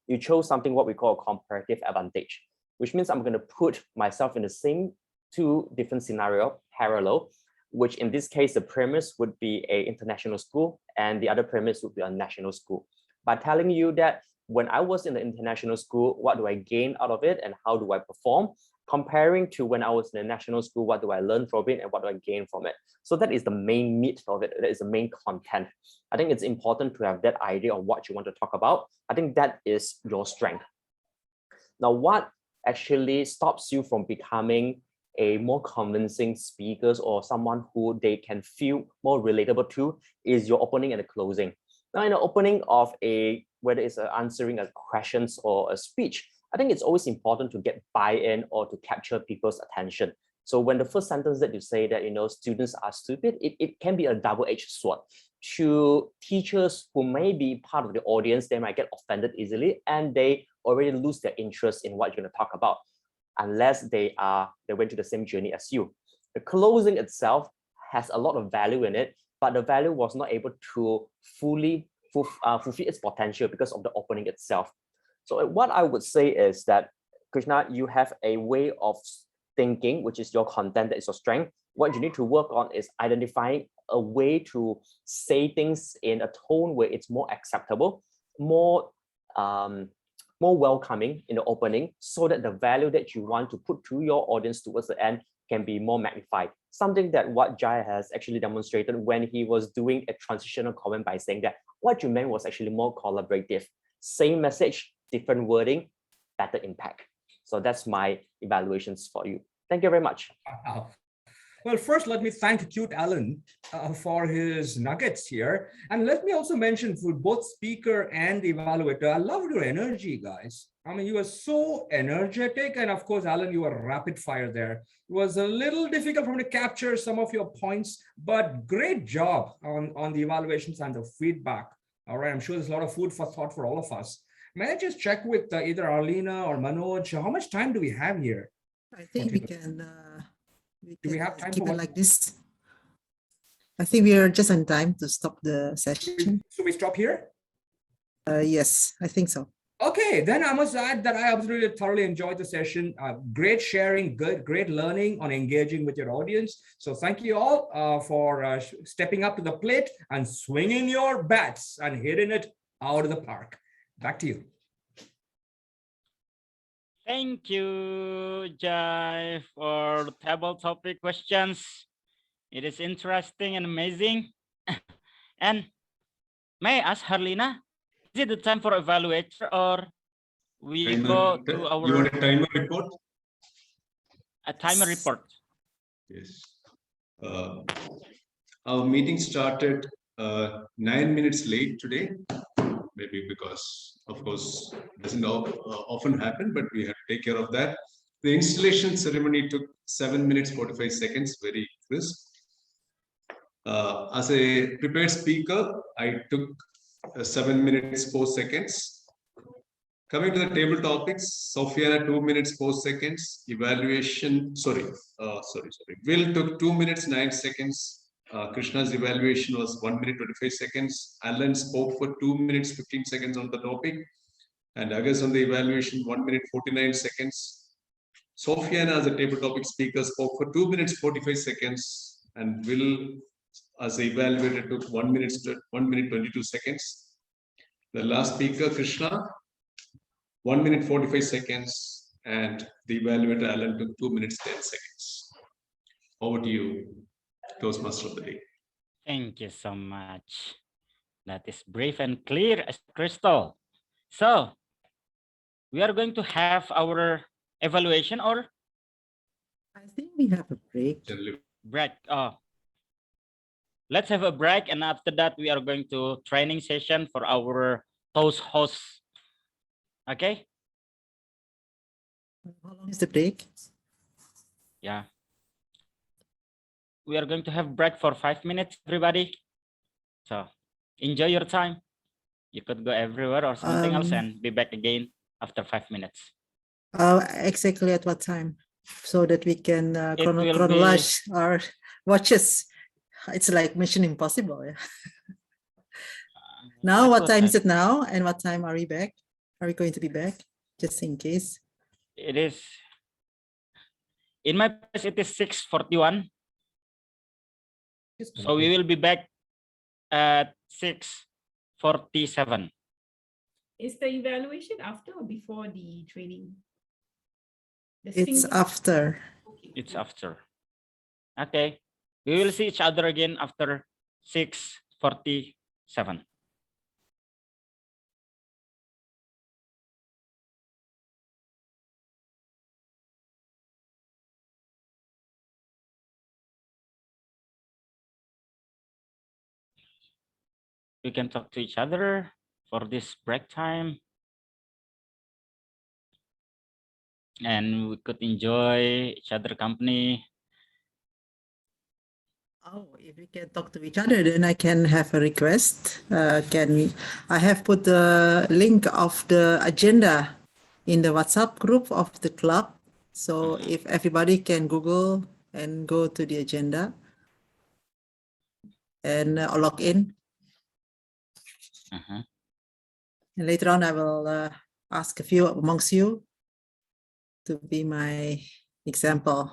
you chose something what we call a comparative advantage, which means I'm going to put myself in the same two different scenario parallel, which in this case, the premise would be an international school and the other premise would be a national school. By telling you that when I was in the international school, what do I gain out of it and how do I perform? Comparing to when I was in the national school, what do I learn from it and what do I gain from it? So that is the main meat of it. That is the main content. I think it's important to have that idea of what you want to talk about. I think that is your strength. Now, what actually stops you from becoming a more convincing speakers or someone who they can feel more relatable to is your opening and the closing. Now, in the opening of whether it's answering a questions or a speech, I think it's always important to get buy-in or to capture people's attention. So when the first sentence that you say that, students are stupid, it can be a double-edged sword. To teachers who may be part of the audience, they might get offended easily and they already lose their interest in what you're going to talk about, unless they went to the same journey as you. The closing itself has a lot of value in it, but the value was not able to fully fulfill its potential because of the opening itself. So what I would say is that, Krishna, you have a way of thinking, which is your content, that is your strength. What you need to work on is identifying a way to say things in a tone where it's more acceptable, more welcoming in the opening, so that the value that you want to put to your audience towards the end can be more magnified. Something that what Jai has actually demonstrated when he was doing a transitional comment by saying that what you meant was actually more collaborative. Same message, different wording, better impact. So that's my evaluations for you. Thank you very much. Wow. Well, first, let me thank Cute Alan for his nuggets here. And let me also mention for both speaker and evaluator, I love your energy, guys. I mean, you were so energetic. And of course, Alan, you were rapid fire there. It was a little difficult for me to capture some of your points, but great job on the evaluations and the feedback. All right, I'm sure there's a lot of food for thought for all of us. May I just check with either Arlena or Manoj, how much time do we have here? I think we can Do we have time keep for it like this. I think we are just on time to stop the session. So we stop here? Yes, I think so. Okay, then I must add that I absolutely thoroughly enjoyed the session. Great sharing, great learning on engaging with your audience. So thank you all for stepping up to the plate and swinging your bats and hitting it out of the park. Back to you. Thank you, Jai, for table topic questions. It is interesting and amazing. And may I ask Harlina, is it the time for evaluator or we go to our... You want a timer report? A timer report. Yes. Our meeting started 9 minutes late today. Maybe because, of course, it doesn't often happen, but we had to take care of that. The installation ceremony took 7 minutes, 45 seconds, very crisp. As a prepared speaker, I took 7 minutes, 4 seconds. Coming to the table topics, Sofiana 2 minutes, 4 seconds. Evaluation, Will took 2 minutes, 9 seconds. Krishna's evaluation was 1 minute, 25 seconds. Alan spoke for 2 minutes, 15 seconds on the topic. And Agus on the evaluation, 1 minute, 49 seconds. Sofiana as a table topic speaker spoke for 2 minutes, 45 seconds. And Will as the evaluator took 1 minute, 22 seconds. The last speaker, Krishna, 1 minute, 45 seconds. And the evaluator, Alan, took 2 minutes, 10 seconds. Over to you, Toastmaster of the day. Thank you so much. That is brief and clear as crystal. So we are going to have our evaluation, or? I think we have a break. Break. Let's have a break, and after that we are going to training session for our Toast hosts. Okay? How long is the break? Yeah. We are going to have break for 5 minutes, everybody. So enjoy your time. You could go everywhere or something else and be back again after 5 minutes. Exactly at what time? So that we can It will chronologize our watches. It's like Mission Impossible. Yeah. Now, That what was time a- is it now? And what time are we back? Are we going to be back? Just in case. It is in my place. It is 6:41. So we will be back at 6:47. Is the evaluation after or before the training? The It's sync- after. Okay. It's after. Okay. We will see each other again after 6:47. We can talk to each other for this break time. And we could enjoy each other company. Oh, if we can talk to each other, then I can have a request. I have put the link of the agenda in the WhatsApp group of the club. So if everybody can Google and go to the agenda and log in. Uh-huh. And later on, I will ask a few amongst you to be my example.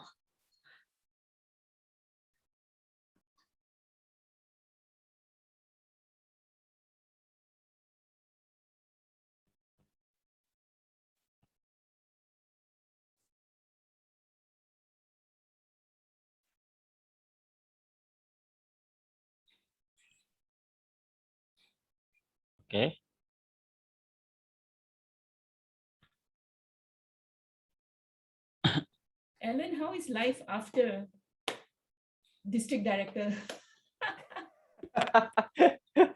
Okay. Alan, how is life after district director?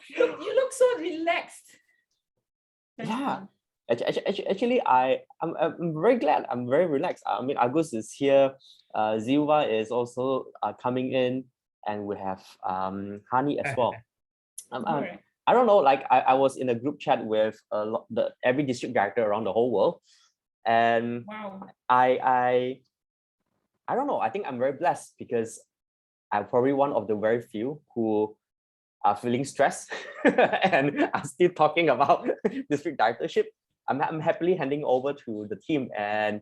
You look so relaxed. Yeah. Actually, I'm very glad. I'm very relaxed. I mean, Agus is here. Zilva is also coming in, and we have Hani as well. Alright. I don't know. Like I was in a group chat with every district director around the whole world, and Wow. I don't know. I think I'm very blessed because I'm probably one of the very few who are feeling stressed and are still talking about district directorship. I'm happily handing over to the team, and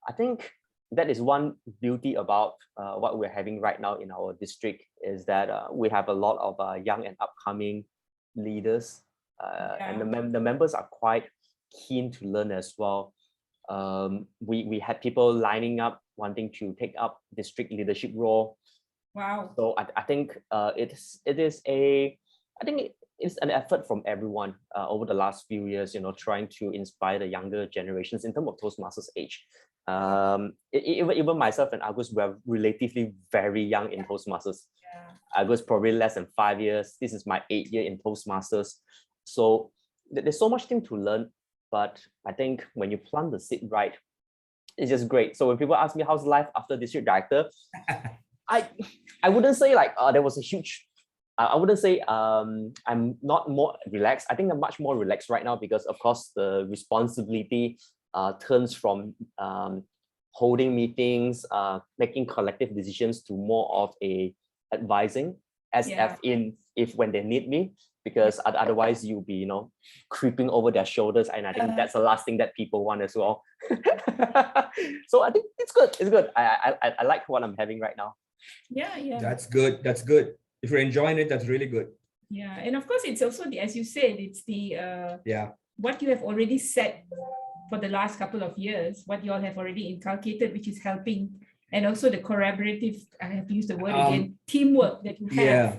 I think that is one beauty about what we're having right now in our district is that we have a lot of young and upcoming leaders, and the members are quite keen to learn as well. We had people lining up wanting to take up district leadership role. Wow. So I think it's an effort from everyone over the last few years, trying to inspire the younger generations in terms of Toastmasters age. Even myself and Agus were relatively very young in Toastmasters. Agus probably less than 5 years. This is my 8th year in Toastmasters. So there's so much thing to learn, but I think when you plant the seed right, it's just great. So when people ask me how's life after district director, I wouldn't say like there was a huge. I wouldn't say I'm not more relaxed. I think I'm much more relaxed right now because of course the responsibility turns from holding meetings, making collective decisions to more of a advising as if when they need me, because otherwise you'll be creeping over their shoulders, and I think that's the last thing that people want as well. So I think it's good. It's good. I like what I'm having right now. Yeah. That's good. That's good. If you're enjoying it, that's really good. Yeah, and of course, it's also as you said, it's the what you have already said for the last couple of years, what you all have already inculcated, which is helping, and also the collaborative. I have to use the word again, teamwork that you have. Yeah,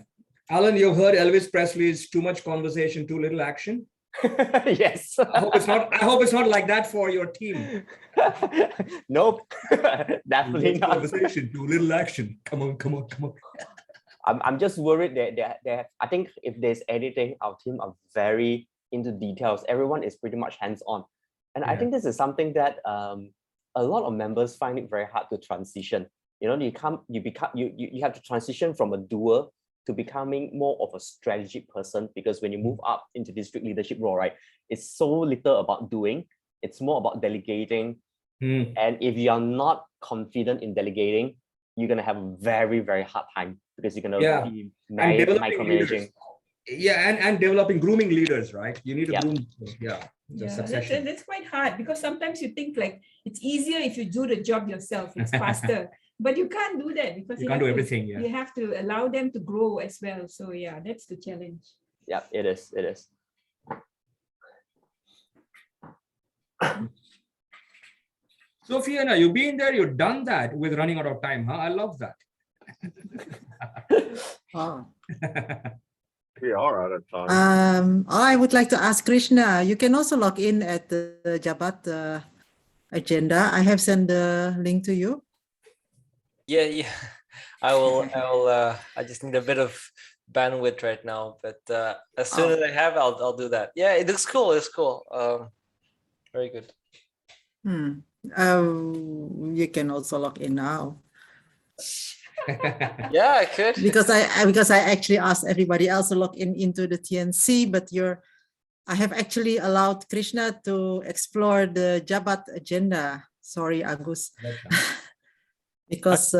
Alan, you've heard Elvis Presley's "Too much conversation, too little action." Yes. I hope it's not like that for your team. Nope. Definitely not. Conversation, too little action. Come on. I'm just worried that I think if there's anything, our team are very into details. Everyone is pretty much hands-on. And I think this is something that a lot of members find it very hard to transition. You have to transition from a doer to becoming more of a strategic person, because when you move up into district leadership role, right, it's so little about doing, it's more about delegating. And if you are not confident in delegating, you're going to have a very, very hard time because you're gonna Yeah. be And developing micromanaging. leaders. Yeah, and developing, grooming leaders, right? You need to Yep. groom. Yeah, the Yeah, succession. that's quite hard because sometimes you think like it's easier if you do the job yourself, it's faster. But you can't do that because You can't do have to- everything. Yeah. You have to allow them to grow as well. So yeah, that's the challenge. Yeah, it is. It is. So Fiona, you've been there, you've done that with running out of time, huh? I love that. Oh. We are out of time. I would like to ask Krishna, you can also log in at the Jabat agenda. I have sent the link to you. Yeah. I will. I just need a bit of bandwidth right now, but as soon as I have, I'll do that. Yeah, it looks cool. It's cool. Very good. You can also log in now. Yeah, I could. Because I actually asked everybody else to log in into the TNC, but I have actually allowed Krishna to explore the Jabat agenda. Sorry, Agus. Because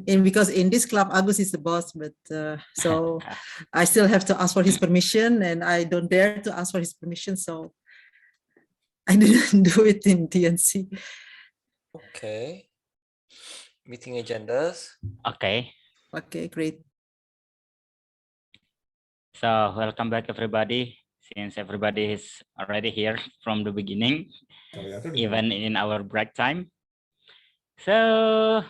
because in this club Agus is the boss, but so I still have to ask for his permission, and I don't dare to ask for his permission, so I didn't do it in TNC. Okay. Meeting agendas. Okay. Okay, great. So welcome back, everybody. Since everybody is already here from the beginning, even in our break time. So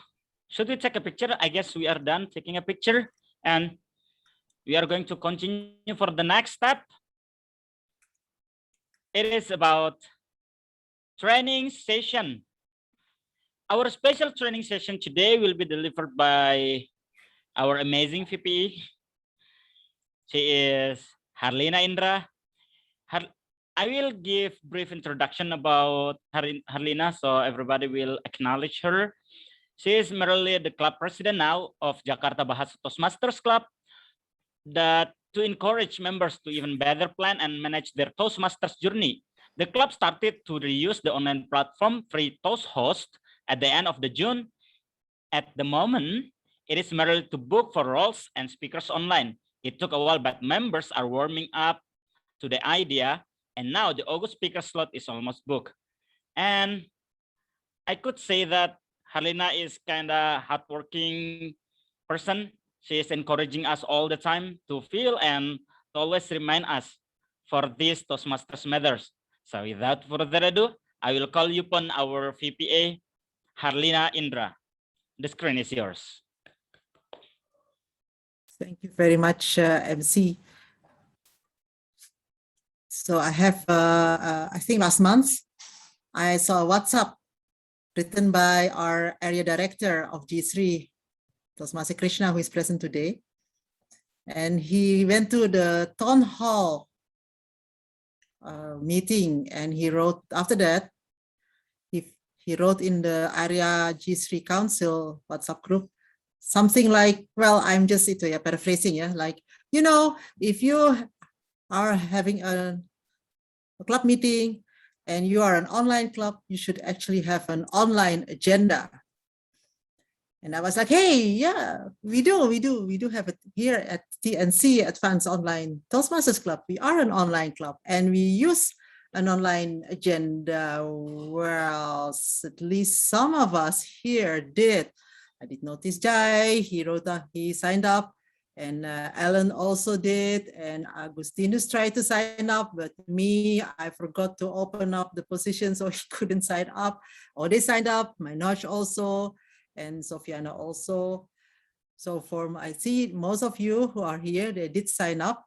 should we take a picture? I guess we are done taking a picture, and we are going to continue for the next step. It is about training session. Our special training session today will be delivered by our amazing VP. She is Harlina Indra. I will give brief introduction about Harlina, so everybody will acknowledge her. She is merely the club president now of Jakarta Bahasa Toastmasters Club, that to encourage members to even better plan and manage their Toastmasters journey. The club started to reuse the online platform Free Toast Host at the end of the June. At the moment, it is merely to book for roles and speakers online. It took a while, but members are warming up to the idea, and now the August speaker slot is almost booked. And I could say that Harlina is kind of hardworking person. She is encouraging us all the time to feel and to always remind us for these Toastmasters matters. So without further ado, I will call you upon our VPA, Harlina Indra. The screen is yours. Thank you very much, MC. So I have, I think last month, I saw a WhatsApp written by our area director of G3, Toastmaster Krishna, who is present today. And he went to the town hall meeting, and he wrote, after that, he wrote in the area G3 Council WhatsApp group, something like, well, I'm just paraphrasing, like, if you are having a club meeting and you are an online club, you should actually have an online agenda. And I was like, hey, yeah, we do have it here at TNC, Advanced Online Toastmasters Club. We are an online club, and we use an online agenda. Well, at least some of us here did. I did notice Jai, he signed up, and Alan also did, and Agustinus tried to sign up, but me, I forgot to open up the position, so he couldn't sign up. Oh, they signed up, Manoj also, and Sofiana also. So I see most of you who are here, they did sign up,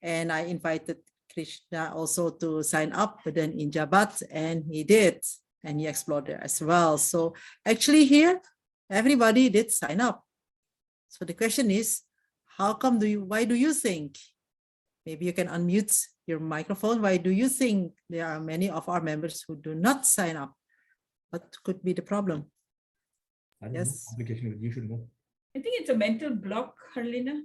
and I invited Krishna also to sign up, but then in Jabat, and he did, and he explored there as well. So actually here, everybody did sign up. So the question is, why do you think, maybe you can unmute your microphone, why do you think there are many of our members who do not sign up? What could be the problem? Yes. You should know. I think it's a mental block, Harlina.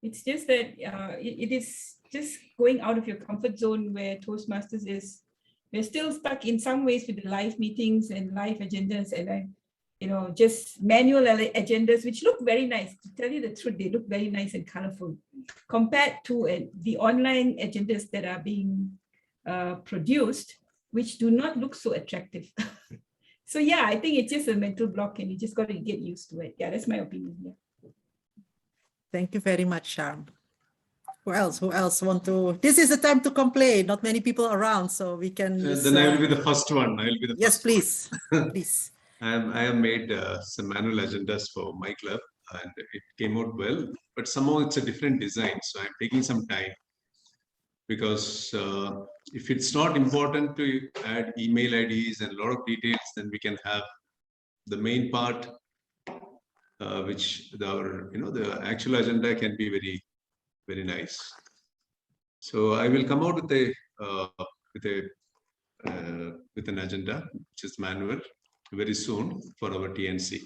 It's just that it is just going out of your comfort zone where Toastmasters is. We're still stuck in some ways with the live meetings and live agendas, and just manual agendas, which look very nice. To tell you the truth, they look very nice and colorful compared to the online agendas that are being produced, which do not look so attractive. So yeah, I think it's just a mental block and you just got to get used to it. Yeah, that's my opinion. Yeah. Thank you very much, Sharm. Who else? Who else want to? This is the time to complain. Not many people around, so we can. Then I will be the first one. I will be the yes, first please, one. please. I have made some manual agendas for my club, and it came out well. But somehow it's a different design, so I'm taking some time because if it's not important to add email IDs and a lot of details, then we can have the main part, which the actual agenda can be very nice. So I will come out with an agenda, which is manual, very soon for our TNC.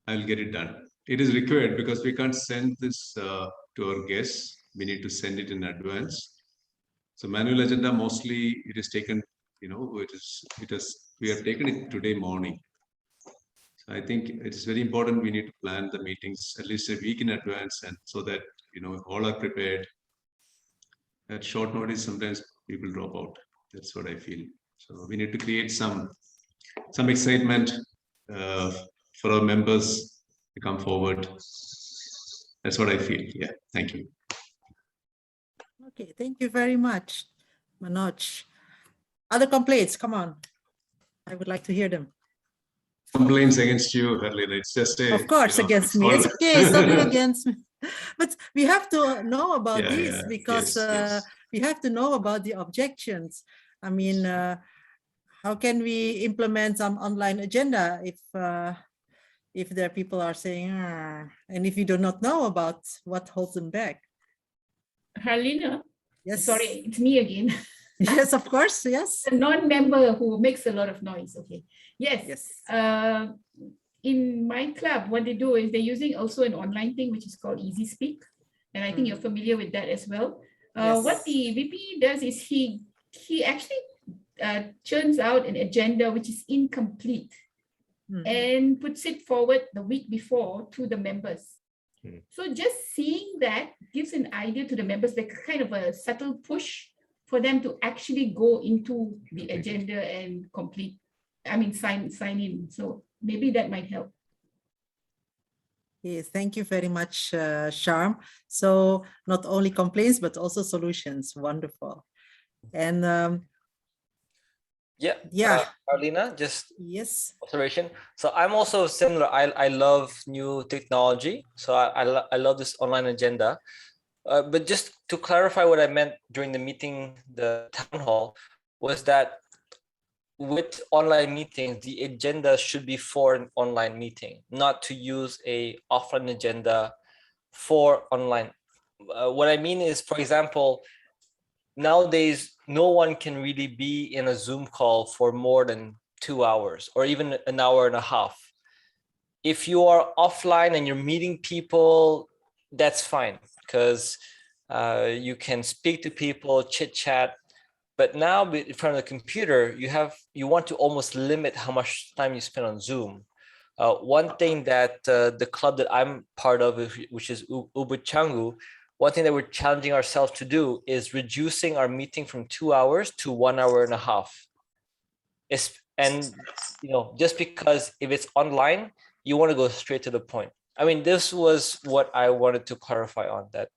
I'll get it done. It is required because we can't send this to our guests. We need to send it in advance. So manual agenda, mostly it is taken, we have taken it today morning. So I think it is very important. We need to plan the meetings at least a week in advance, and so that, all are prepared. At short notice, sometimes people drop out. That's what I feel. So we need to create some excitement for our members to come forward. That's what I feel. Yeah, thank you. Okay, thank you very much, Manoj. Other complaints, come on. I would like to hear them. Complaints against you, Harlina. It's just of course, against me. It's okay, it's nothing against me. But we have to know about this because yes. we have to know about the objections. I mean, how can we implement some online agenda if there are people are saying, and if you do not know about what holds them back? Harlina, yes. Sorry, it's me again. Yes, of course, yes. A non-member who makes a lot of noise, okay. Yes. In my club, what they do is they're using also an online thing, which is called Easy Speak. And I think you're familiar with that as well. What the VP does is he actually churns out an agenda which is incomplete and puts it forward the week before to the members. So just seeing that gives an idea to the members, like kind of a subtle push for them to actually go into the agenda and sign in. So maybe that might help. Yes, thank you very much, Sharm. So not only complaints, but also solutions. Wonderful. And Arlena, just yes, observation. So I'm also similar. I love new technology. So I love this online agenda. But just to clarify what I meant during the meeting, the town hall, was that with online meetings, the agenda should be for an online meeting, not to use a offline agenda for online. What I mean is, for example, nowadays, no one can really be in a Zoom call for more than 2 hours or even an hour and a half. If you are offline and you're meeting people, that's fine, because you can speak to people, chit chat. But now in front of the computer, you want to almost limit how much time you spend on Zoom. One thing that the club that I'm part of, which is Ubud Canggu, one thing that we're challenging ourselves to do is reducing our meeting from 2 hours to 1 hour and a half. And just because if it's online, you want to go straight to the point. I mean, this was what I wanted to clarify on, that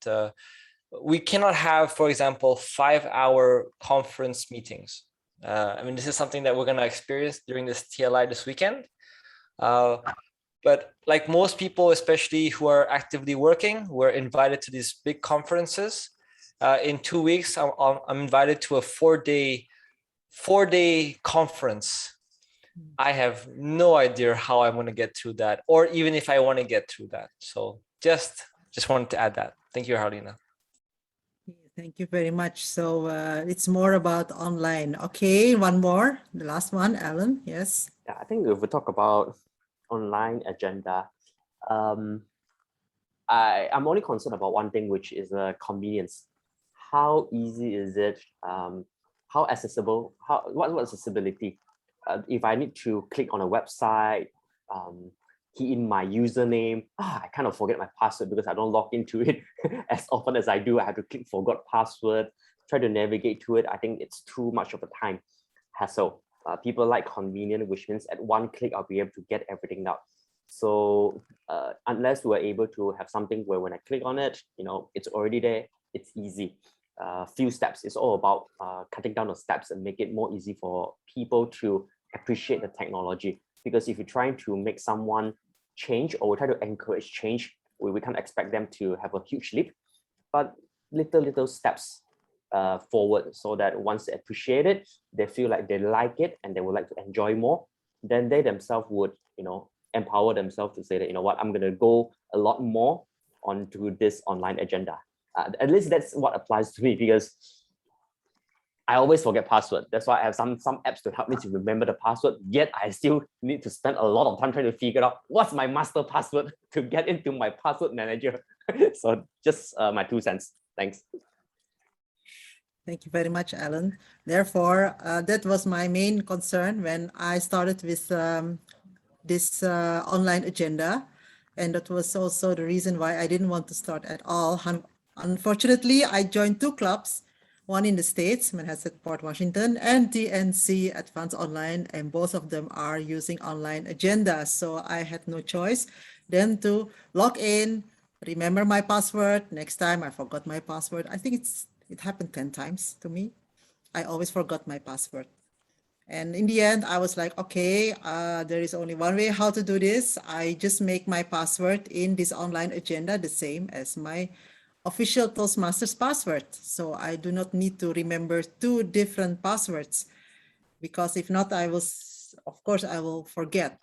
we cannot have, for example, 5-hour conference meetings. This is something that we're going to experience during this TLI this weekend. But like most people, especially who are actively working, we're invited to these big conferences. In 2 weeks, I'm invited to a 4-day conference. I have no idea how I'm going to get through that, or even if I want to get through that. So just wanted to add that. Thank you, Harlina. Thank you very much. So it's more about online. Okay, one more, the last one, Alan. Yes. Yeah, I think if we talk about online agenda, I'm only concerned about one thing, which is convenience. How easy is it? How accessible? What accessibility? If I need to click on a website, key in my username. I kind of forget my password because I don't log into it as often as I do. I have to click forgot password, try to navigate to it. I think it's too much of a time hassle. People like convenient, which means at one click, I'll be able to get everything out. So unless we're able to have something where when I click on it, it's already there, it's easy. Few steps. It's all about cutting down the steps and make it more easy for people to appreciate the technology. Because if you're trying to make someone change, or we try to encourage change, we can't expect them to have a huge leap, but little steps forward, so that once they appreciate it, they feel like they like it and they would like to enjoy more, then they themselves would empower themselves to say that, what, I'm going to go a lot more onto this online agenda. At least that's what applies to me, because I always forget password. That's why I have some apps to help me to remember the password, yet I still need to spend a lot of time trying to figure out what's my master password to get into my password manager. So just my 2 cents. Thanks. Thank you very much, Alan. Therefore, that was my main concern when I started with this online agenda. And that was also the reason why I didn't want to start at all. Unfortunately, I joined 2 clubs, one in the States, Manhasset, Port Washington, and TNC Advanced Online, and both of them are using online agendas. So I had no choice then to log in, remember my password. Next time I forgot my password. I think it happened 10 times to me. I always forgot my password. And in the end, I was like, okay, there is only one way how to do this. I just make my password in this online agenda the same as my official Toastmasters password. So I do not need to remember 2 different passwords, because if not, of course, I will forget.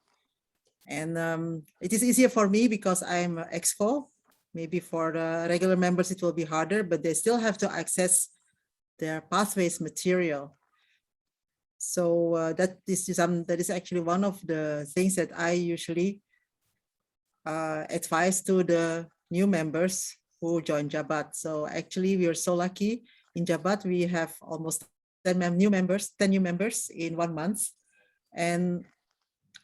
And it is easier for me because I'm Expo. Maybe for the regular members, it will be harder, but they still have to access their pathways material. So that is actually one of the things that I usually advise to the new members who join Jabat. So actually, we are so lucky in Jabat. We have almost 10 new members in 1 month, and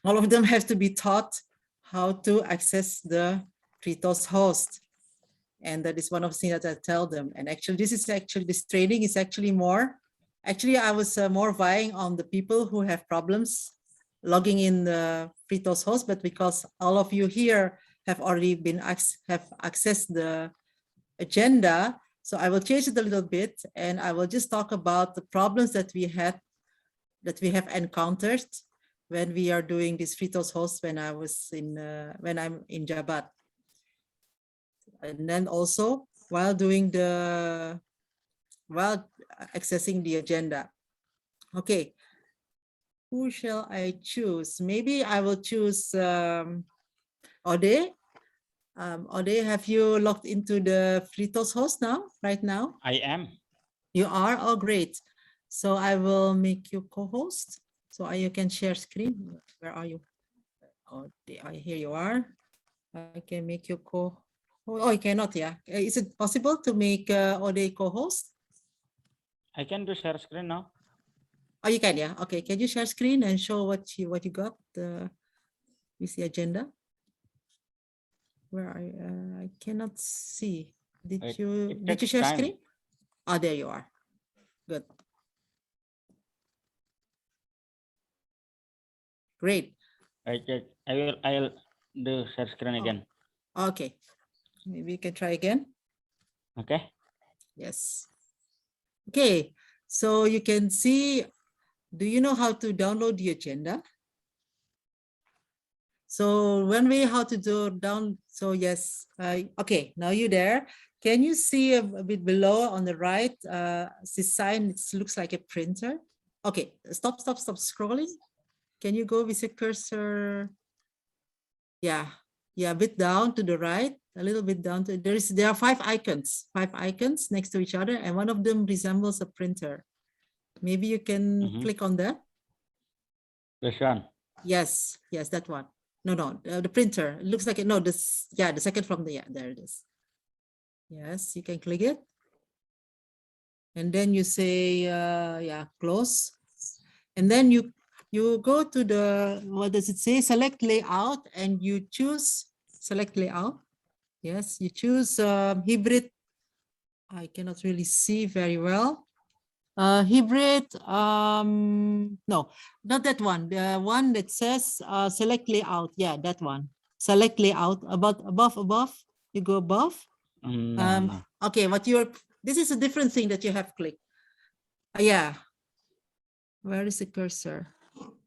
all of them have to be taught how to access the FreeToast host. And that is one of the things that I tell them. And actually, this training is actually more. Actually, I was more vying on the people who have problems logging in the FreeToast host, but because all of you here have already have accessed the agenda, so I will change it a little bit, and I will just talk about the problems that we have encountered when we are doing this FreeToast host when I'm in Jabat. And then also while accessing the agenda. Okay, who shall I choose? Maybe I will choose Ode. Ode, have you logged into the FreeToast host right now? I am. You are? Oh, great. So I will make you co-host. So you can share screen. Where are you? Oh, here you are. I can make you Oh, you cannot, yeah. Is it possible to make Ode co-host? I can do share screen now. Oh, you can, yeah. Okay, can you share screen and show what you got with the agenda? Where are you? I cannot see. Did you share time. screen? Oh, there you are. Good. Great. I'll do share screen again. Okay. Maybe you can try again. Okay. Yes. Okay. So you can see, do you know how to download the agenda? So one way how to so yes. Okay, now you're there. Can you see a bit below on the right, this sign, it looks like a printer. Okay, stop scrolling. Can you go with your cursor? Yeah, a bit down to the right, a little bit down to, there are 5 icons next to each other, and one of them resembles a printer. Maybe you can click on that. This one. Yes, that one. No, the printer. It looks like it. No, the second from the, there it is. Yes, you can click it. And then you say, close. And then you you go to the, what does it say? Select layout and you choose select layout. Yes, you choose hybrid. I cannot really see very well. Hybrid, no, not that one. The one that says select layout. Yeah, that one. Select layout. Above, you go above. No. Okay, this is a different thing that you have clicked. Yeah. Where is the cursor?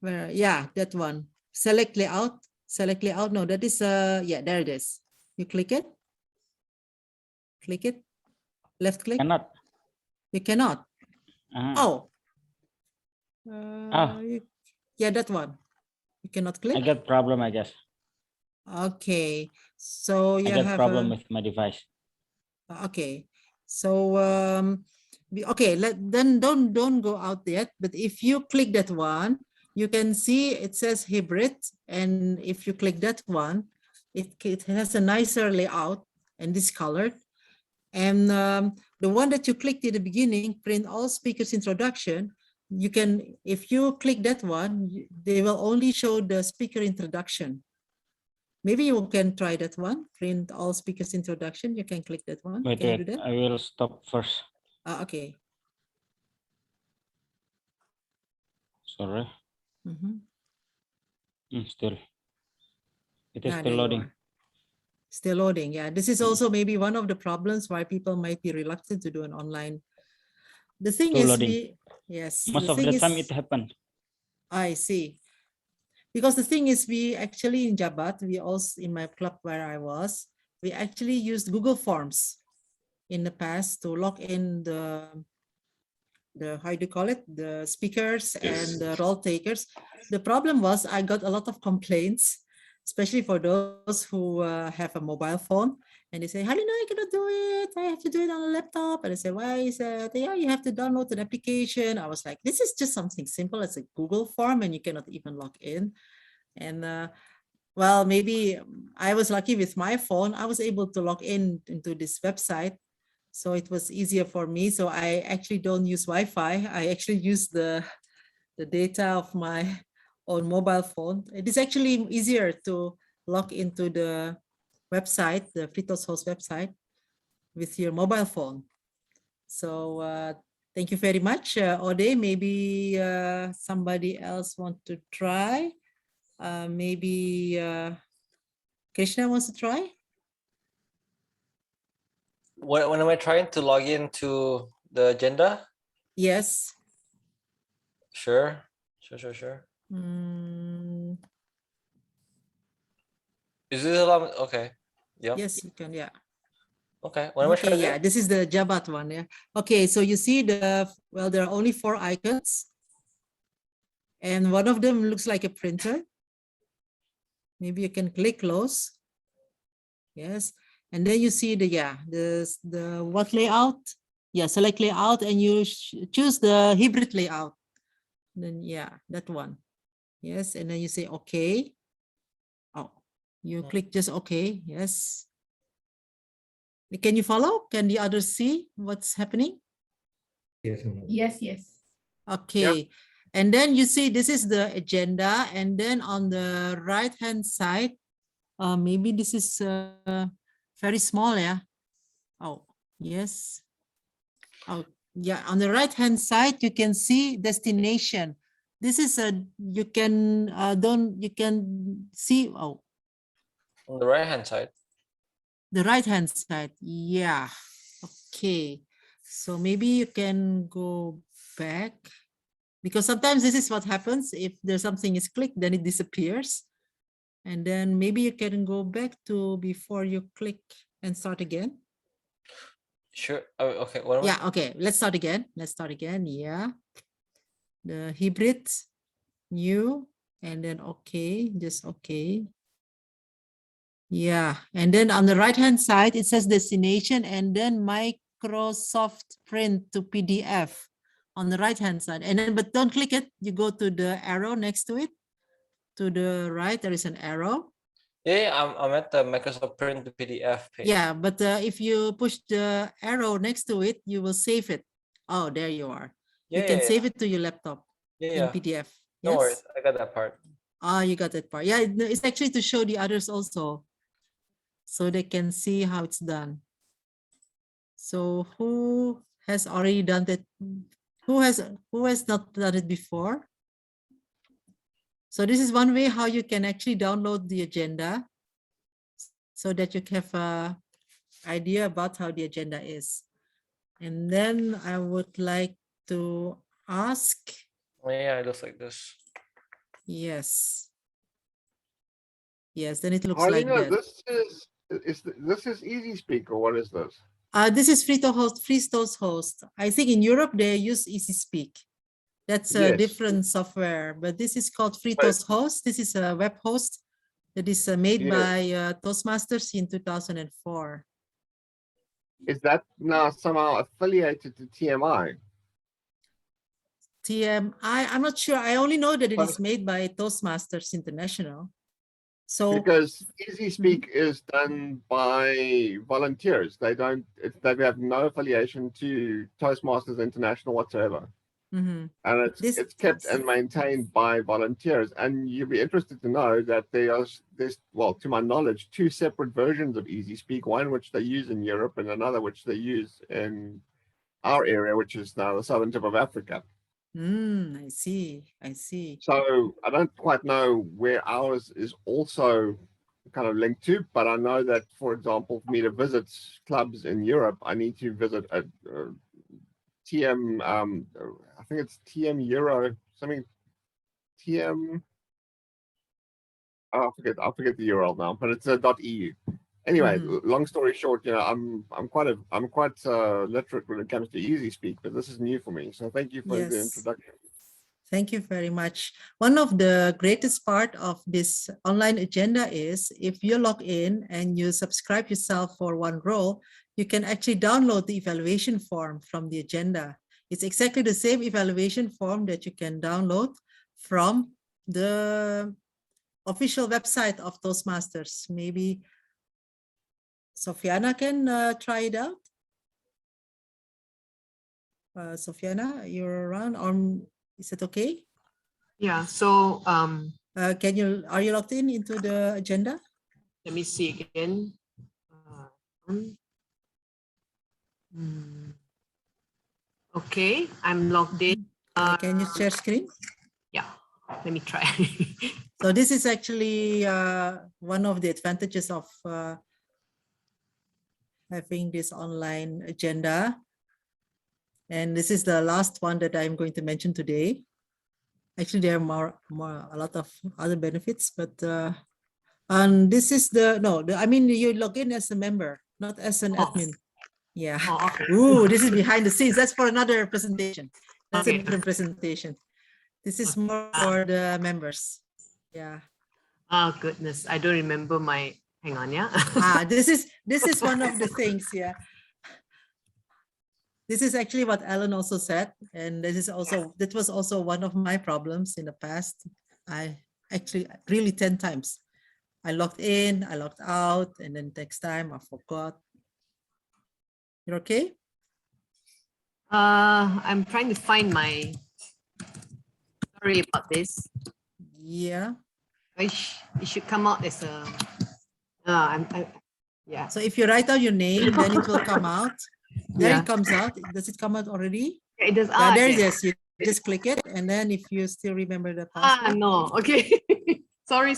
Where? Yeah, that one. Select layout. Select layout. No, that is yeah, there it is. You click it. Click it. Left click. Cannot. You cannot. Oh. Ah. Yeah, that one. You cannot click. I got problem, I guess. Okay. So you I got have problem with my device. okay. So okay, then don't go out yet. But if you click that one, you can see it says hybrid, and if you click that one, it has a nicer layout and this colored. And the one that you clicked in the beginning, print all speakers introduction, you can, if you click that one, they will only show the speaker introduction. Maybe you can try that one, print all speakers introduction. You can click that one. Wait, Can you do that? I will stop first. Okay. Sorry. Still. It is still There you loading. are. Still loading. Yeah, this is also maybe one of the problems why people might be reluctant to do an online. The thing Still is, loading. yes. Most the of thing the is, time it happened. I see. Because the thing is, we actually in Jabat, we also in my club where I was, we actually used Google Forms in the past to log in the how do you call it, the speakers and the role takers. The problem was I got a lot of complaints, especially for those who have a mobile phone, and they say, Halina, I cannot do it. I have to do it on a laptop. And I say, why is that? Yeah, you have to download an application. I was like, this is just something simple as a Google form, and you cannot even log in. And well, maybe I was lucky with my phone. I was able to log in into this website. So it was easier for me. So I actually don't use Wi-Fi. I actually use the data of my own mobile phone. It is actually easier to log into the website, the Fritos Host website, with your mobile phone. So thank you very much, Ode. Maybe somebody else want to try. Maybe Krishna wants to try. When am I trying to log into the agenda? Yes. Sure. Is this allowed? Okay. Yep. Yes, you can. Yeah. Okay. What am I trying to do? Yeah, this is the Jabat one. Yeah. Okay, so you see well, there are only 4 icons, and one of them looks like a printer. Maybe you can click close. Yes, and then you see the what layout? Yeah, select layout, and you choose the hybrid layout. Then yeah, that one. Yes, and then you say okay. Oh, you click just okay. Yes. Can you follow? Can the others see what's happening? Yes, yes. Okay. Yep. And then you see this is the agenda, and then on the right hand side, maybe this is very small, yeah. Oh, yes. Oh, yeah. On the right hand side, you can see destination. This is you can see. Oh, on the right hand side. The right hand side, yeah. Okay, so maybe you can go back, because sometimes this is what happens. If there's something is clicked, then it disappears, and then maybe you can go back to before you click and start again. Sure. Oh, okay. Yeah. Okay. Let's start again. Yeah. The hybrid, new, and then okay. Just okay. Yeah, and then on the right-hand side, it says destination and then Microsoft print to PDF on the right-hand side. And then, but don't click it. You go to the arrow next to it. To the right, there is an arrow. Yeah, I'm at the Microsoft print to PDF page. Yeah, but if you push the arrow next to it, you will save it. Oh, there you are. Yeah, you can save it to your laptop in PDF. No Yes. worries, I got that part. Ah, you got that part. Yeah, it's actually to show the others also, so they can see how it's done. So who has already done that? Who has not done it before? So this is one way how you can actually download the agenda so that you have a idea about how the agenda is. And then I would like to ask, Oh, yeah, it looks like this. yes. Yes, then it looks Harlina, like that. this is Easy Speak, or what is this? This is Freestone's host. I think in Europe they use Easy Speak. That's a Yes. different software, but this is called But- Freestone's host. This is a web host that is made Yes. by Toastmasters in 2004. Is that now somehow affiliated to TMI? I'm not sure. I only know that it But- is made by Toastmasters International. So Because Easy Speak is done by volunteers. They have no affiliation to Toastmasters International whatsoever. mhm. And This- it's kept and maintained by volunteers. And you'll be interested to know that there's, well, to my knowledge, two separate versions of Easy Speak, one which they use in Europe and another which they use in our area, which is now the southern tip of Africa. I see. I see. So I don't quite know where ours is also kind of linked to, but I know that, for example, for me to visit clubs in Europe, I need to visit a TM, I think it's TM Euro, something TM. Oh, I'll forget the URL now, but it's a .eu. Anyway, long story short, I'm quite literate when it comes to Easy Speak, but this is new for me. So thank you for the Yes. introduction. Thank you very much. One of the greatest part of this online agenda is if you log in and you subscribe yourself for one role, you can actually download the evaluation form from the agenda. It's exactly the same evaluation form that you can download from the official website of Toastmasters. Maybe Sofiana can try it out. Sofiana, you're around, or is it okay? Yeah, so Are you logged in into the agenda? let me see again. Okay, I'm logged in. Can you share screen? Yeah, let me try. So this is actually one of the advantages of having this online agenda. And this is the last one that I'm going to mention today. Actually, there are a lot of other benefits, but and this is you log in as a member, not as an admin. Yeah. Oh, okay. Ooh, this is behind the scenes. That's for another presentation. That's Okay. a different presentation. This is more for the members. Yeah. Oh goodness, I don't remember my. Hang on, yeah. This is one of the things. Yeah. This is actually what Alan also said, and that was also one of my problems in the past. I actually really 10 times. I logged in, I logged out, and then next time I forgot. You're okay? I'm trying to find my. Sorry about this. Yeah. It should come out as a. Yeah. So if you write down your name, then it will come out. There Yeah. it comes out. Does it come out already? It does. There it Yes. is. You just click it, and then if you still remember the password. No. Okay. sorry.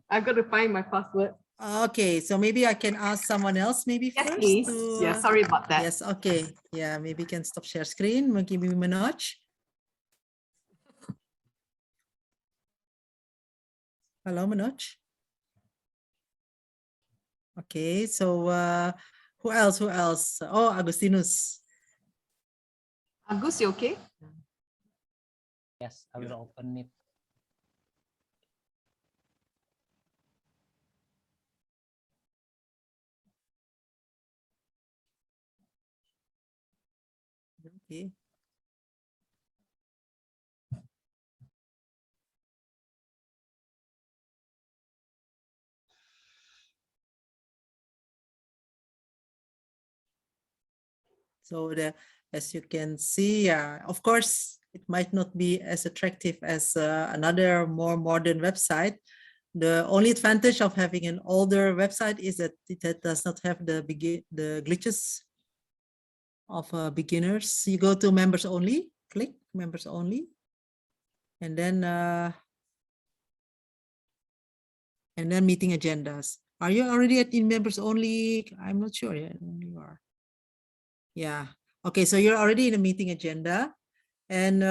I've got to find my password. Okay, so maybe I can ask someone else maybe Yes, first. please. Yeah, sorry about that. Yes, okay. Yeah, maybe you can stop share screen. Give me Manoj. Hello, Manoj. Okay, so who else? Oh, Agustinus. Agus, you okay? Yes, I will open it. Okay. So as you can see, of course, it might not be as attractive as another more modern website. The only advantage of having an older website is that it does not have the glitches of beginners. You go to members only, click members only, and then meeting agendas. Are you already in members only? I'm not sure. Yeah, you are. Yeah. Okay, so you're already in a meeting agenda, and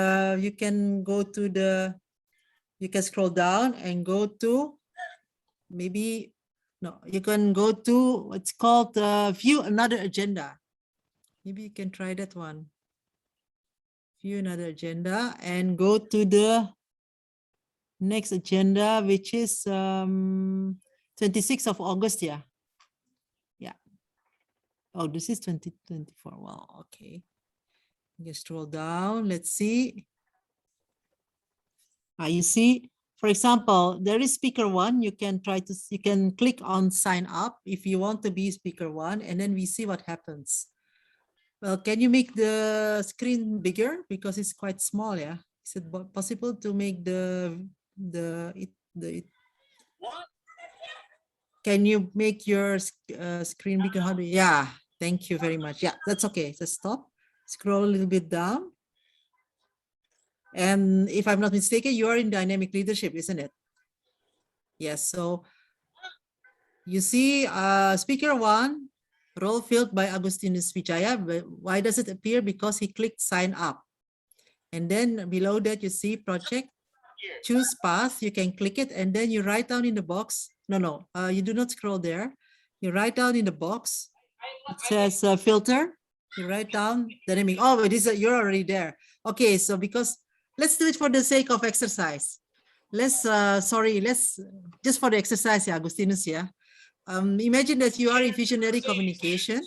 you can go to you can scroll down and go to you can go to what's called view another agenda. Maybe you can try that one. View another agenda and go to the next agenda, which is 26th of August. Yeah. Oh, this is 2024. Well, okay. You scroll down. Let's see. You see, for example, there is speaker one. You can click on sign up if you want to be speaker one, and then we see what happens. Well, can you make the screen bigger because it's quite small? Yeah. Is it possible to make Can you make your screen bigger? How do you, yeah. Thank you very much. Yeah, that's okay. Just stop. Scroll a little bit down. And if I'm not mistaken, you are in dynamic leadership, isn't it? Yes. So you see speaker one, role filled by Agustinus Wijaya. Why does it appear? Because he clicked sign up. And then below that, you see project, choose path. You can click it and then you write down in the box. No, you do not scroll there. You write down in the box. It says filter. You write down the naming. Oh, but you're already there. Okay, so because let's do it for the sake of exercise. Let's just for the exercise, yeah, Agustinus, yeah. Imagine that you are in visionary communication.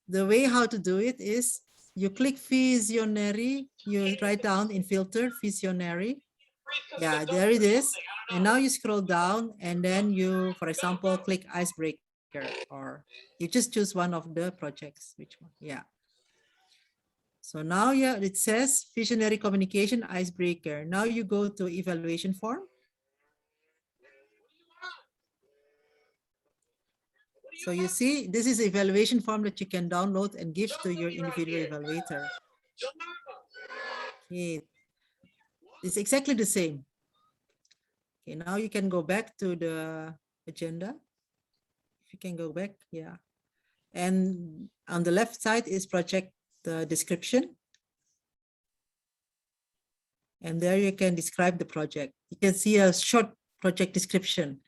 The way how to do it is you click visionary, you write down in filter visionary. Yeah, there it is. And now you scroll down and then you, for example, click icebreaker, or you just choose one of the projects. Which one? Yeah. So now, yeah, it says visionary communication icebreaker. Now you go to evaluation form. So you see, this is evaluation form that you can download and give to your individual evaluator. Okay. It's exactly the same. Okay, now you can go back to the agenda. If you can go back, yeah. And on the left side is project description. And there you can describe the project. You can see a short project description.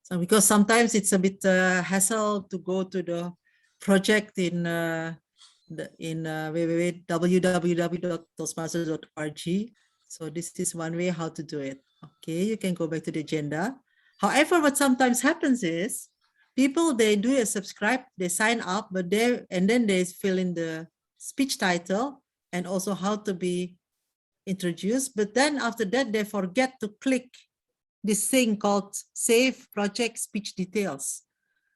So because sometimes it's a bit hassle to go to the project in www.toastmasters.org. So this is one way how to do it. Okay, you can go back to the agenda. However, what sometimes happens is people, they do a subscribe, they sign up, but and then they fill in the speech title and also how to be introduced. But then after that, they forget to click this thing called save project speech details.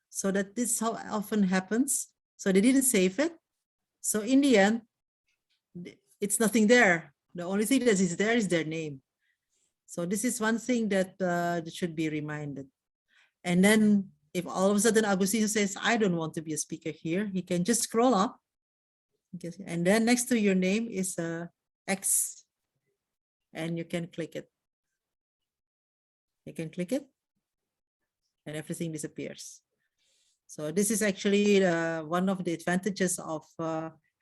So that this how often happens. So they didn't save it. So in the end, it's nothing there. The only thing that is there is their name. So this is one thing that should be reminded. And then if all of a sudden Agustinus says, I don't want to be a speaker here, he can just scroll up. And then next to your name is X. And you can click it. You can click it and everything disappears. So this is actually one of the advantages of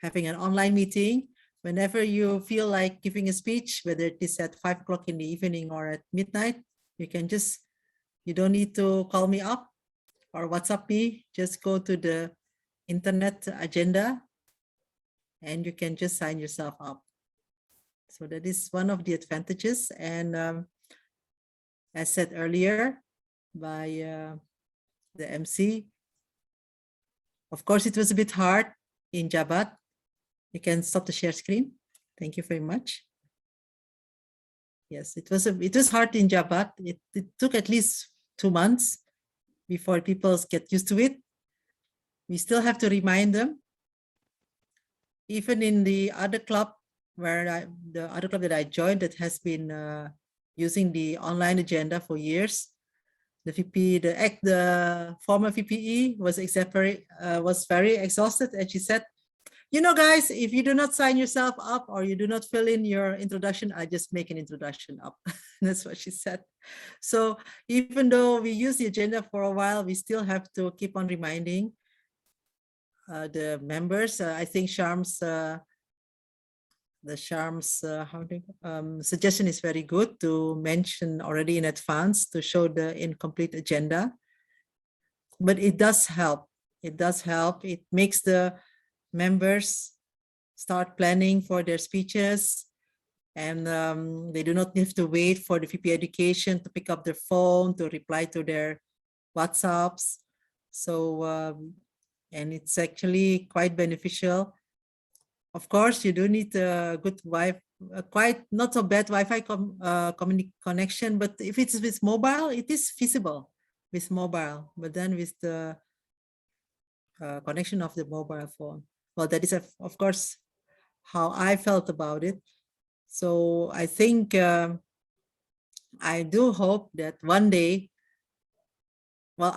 having an online meeting. Whenever you feel like giving a speech, whether it is at 5 o'clock in the evening or at midnight, you can just, you don't need to call me up or WhatsApp me, just go to the internet agenda and you can just sign yourself up. So that is one of the advantages. And as said earlier by the MC, of course, it was a bit hard in Jabat. You can stop the share screen. Thank you very much. Yes, it was hard in Jabat. It took at least 2 months before people get used to it. We still have to remind them. Even in the other club, the other club that I joined that has been using the online agenda for years. The VP, the former VPE was very exhausted, and she said, "You know, guys, if you do not sign yourself up or you do not fill in your introduction, I just make an introduction up." That's what she said. So even though we use the agenda for a while, we still have to keep on reminding the members. I think Sharm's suggestion is very good to mention already in advance to show the incomplete agenda. But it does help. It does help. It makes the members start planning for their speeches, and they do not have to wait for the VP education to pick up their phone to reply to their WhatsApps. So, and it's actually quite beneficial. Of course, you do need a good Wi-Fi, quite not so bad Wi-Fi connection, but if it's with mobile, it is feasible with mobile, but then with the connection of the mobile phone. Well, that is, of course, how I felt about it. So I think I do hope that one day, well,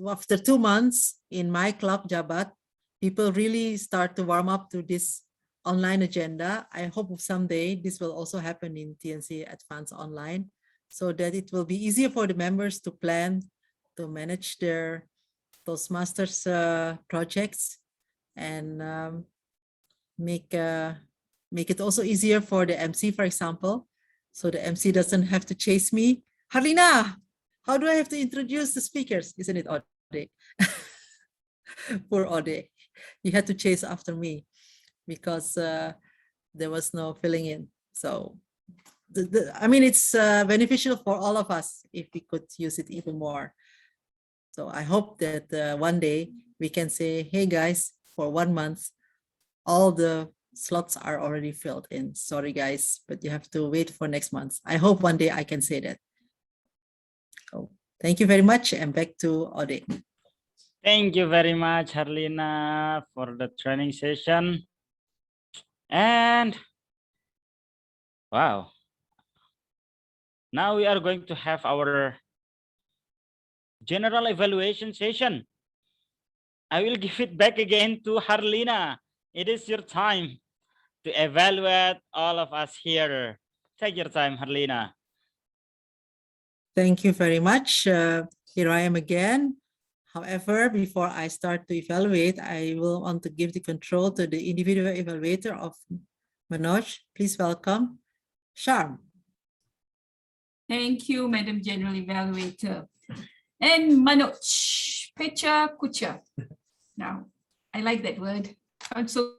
after 2 months in my club, Jabat, people really start to warm up to this online agenda. I hope someday this will also happen in TNC Advanced Online, so that it will be easier for the members to plan, to manage their Toastmasters projects, and make it also easier for the MC, for example, so the MC doesn't have to chase me. Harlina, how do I have to introduce the speakers? Isn't it Ode? Poor Ode. He had to chase after me because there was no filling in. So, I mean, it's beneficial for all of us if we could use it even more. So I hope that one day we can say, hey guys, for 1 month, all the slots are already filled in. Sorry guys, but you have to wait for next month. I hope one day I can say that. Oh, thank you very much, and back to Ode. Thank you very much, Harlina, for the training session. And wow, now we are going to have our general evaluation session. I will give it back again to Harlina. It is your time to evaluate all of us here. Take your time, Harlina. Thank you very much. Here I am again. However, before I start to evaluate, I will want to give the control to the individual evaluator of Manoj. Please welcome Sharm. Thank you, Madam General Evaluator. And Manoj, Pecha Kucha. Now, I like that word. Sounds so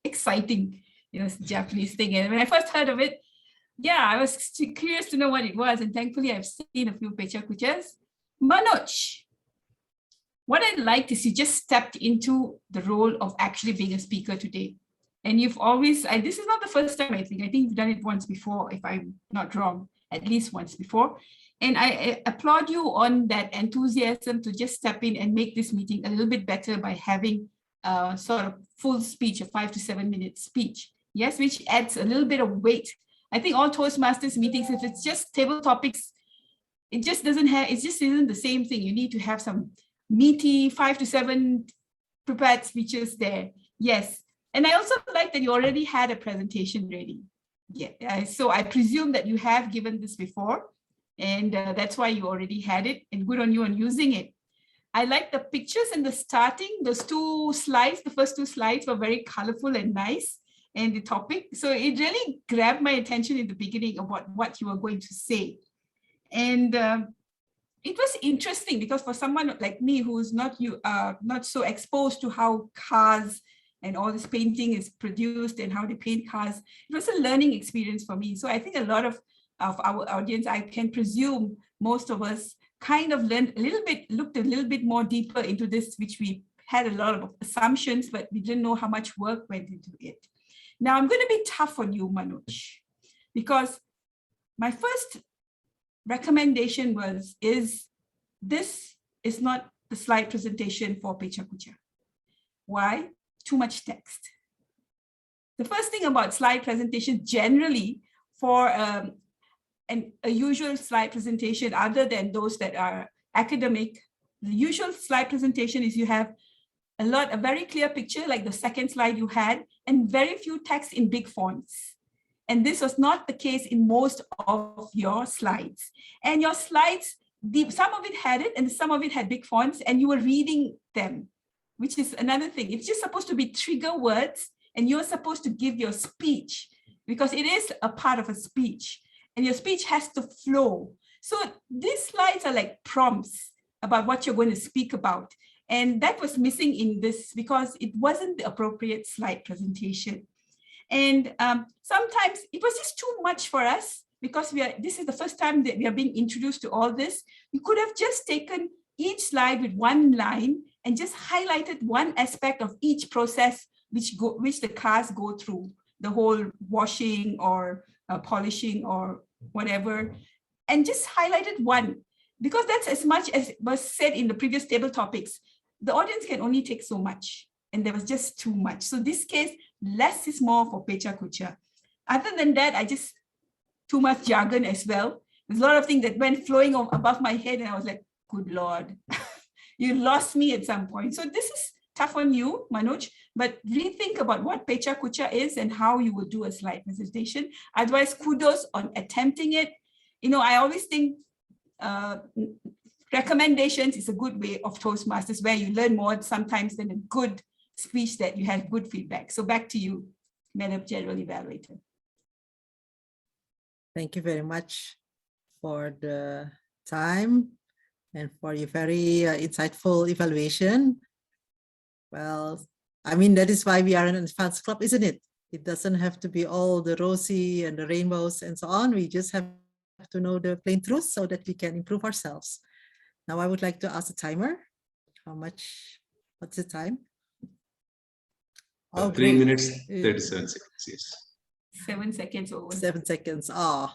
exciting. You know, it's a Japanese thing. And when I first heard of it, yeah, I was curious to know what it was. And thankfully, I've seen a few Pecha Kuchas. Manoj, what I liked is you just stepped into the role of actually being a speaker today. And you've always, this is not the first time, I think you've done it once before, if I'm not wrong, at least once before. And I applaud you on that enthusiasm to just step in and make this meeting a little bit better by having a sort of full speech, a 5 to 7 minute speech. Yes, which adds a little bit of weight. I think all Toastmasters meetings, if it's just table topics, it just isn't the same thing. You need to have some meaty 5 to 7 prepared speeches there. Yes. And I also like that you already had a presentation ready. Yeah. So I presume that you have given this before, and that's why you already had it, and good on you on using it. I like the pictures in the starting, those 2 slides, the first 2 slides were very colorful and nice, and the topic. So it really grabbed my attention in the beginning about what you were going to say. And it was interesting because for someone like me who's not so exposed to how cars and all this painting is produced and how they paint cars, it was a learning experience for me. So I think a lot of our audience, I can presume most of us kind of learned looked a little bit more deeper into this, which we had a lot of assumptions, but we didn't know how much work went into it. Now I'm going to be tough on you, Manoj, because my first recommendation is this is not the slide presentation for Pecha Kucha. Why? Too much text. The first thing about slide presentation generally for a usual slide presentation, other than those that are academic, the usual slide presentation is you have a very clear picture like the second slide you had, and very few text in big fonts. And this was not the case in most of your slides. And your slides, some of it had it and some of it had big fonts, and you were reading them, which is another thing. It's just supposed to be trigger words, and you're supposed to give your speech because it is a part of a speech, and your speech has to flow. So these slides are like prompts about what you're going to speak about. And that was missing in this because it wasn't the appropriate slide presentation. And sometimes it was just too much for us because this is the first time that we are being introduced to all this. We could have just taken each slide with one line and just highlighted one aspect of each process which the cars go through, the whole washing or polishing or whatever, and just highlighted one, because that's as much as was said in the previous table topics. The audience can only take so much, and there was just too much. So this case, less is more for Pecha Kucha. Other than that, too much jargon as well. There's a lot of things that went flowing above my head, and I was like, good Lord, you lost me at some point. So this is tough on you, Manoj, but rethink about what Pecha Kucha is and how you will do a slide presentation. Otherwise, kudos on attempting it. I always think recommendations is a good way of Toastmasters, where you learn more sometimes than a good speech that you have good feedback. So back to you, Madam General Evaluator. Thank you very much for the time and for your very insightful evaluation. Well, I mean, that is why we are an advanced club, isn't it? It doesn't have to be all the rosy and the rainbows and so on. We just have to know the plain truth so that we can improve ourselves. Now I would like to ask the timer. What's the time? 3 great. minutes, 37 seconds, yes. 7 seconds over. 7 seconds. Oh,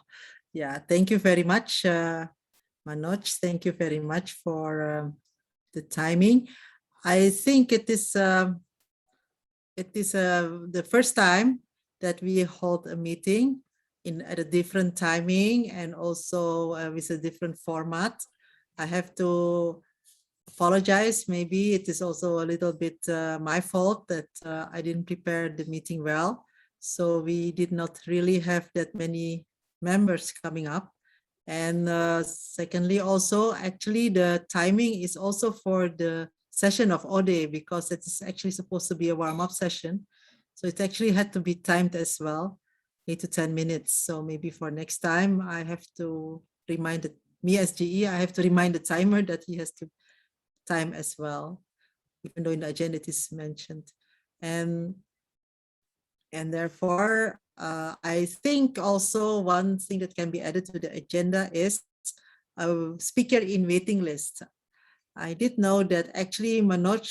yeah. Thank you very much, Manoj. Thank you very much for the timing. I think it is the first time that we hold a meeting at a different timing and also with a different format. I have to apologize. Maybe it is also a little bit my fault that I didn't prepare the meeting well. So we did not really have that many members coming up. And secondly, also, actually, the timing is also for the session of Ode, because it is actually supposed to be a warm-up session. So it actually had to be timed as well, 8 to 10 minutes. So maybe for next time, I have to remind me as GE, I have to remind the timer that he has to time as well, even though in the agenda it is mentioned. And therefore, I think also one thing that can be added to the agenda is a speaker in waiting list. I did know that actually Manoj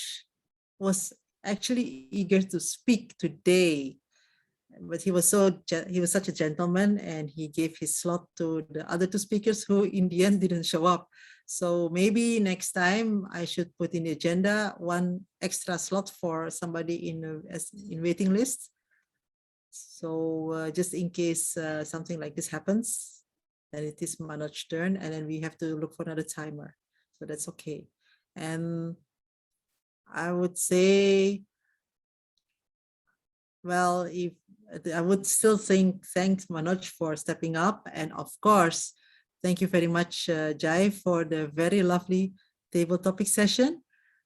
was actually eager to speak today, but he was such a gentleman, and he gave his slot to the other two speakers who in the end didn't show up. So maybe next time I should put in the agenda one extra slot for somebody in waiting list. So just in case something like this happens, then it is Manoj's turn, and then we have to look for another timer. So that's okay. And I would say, well, if I would still thanks Manoj for stepping up, and of course, thank you very much, Jai, for the very lovely table topic session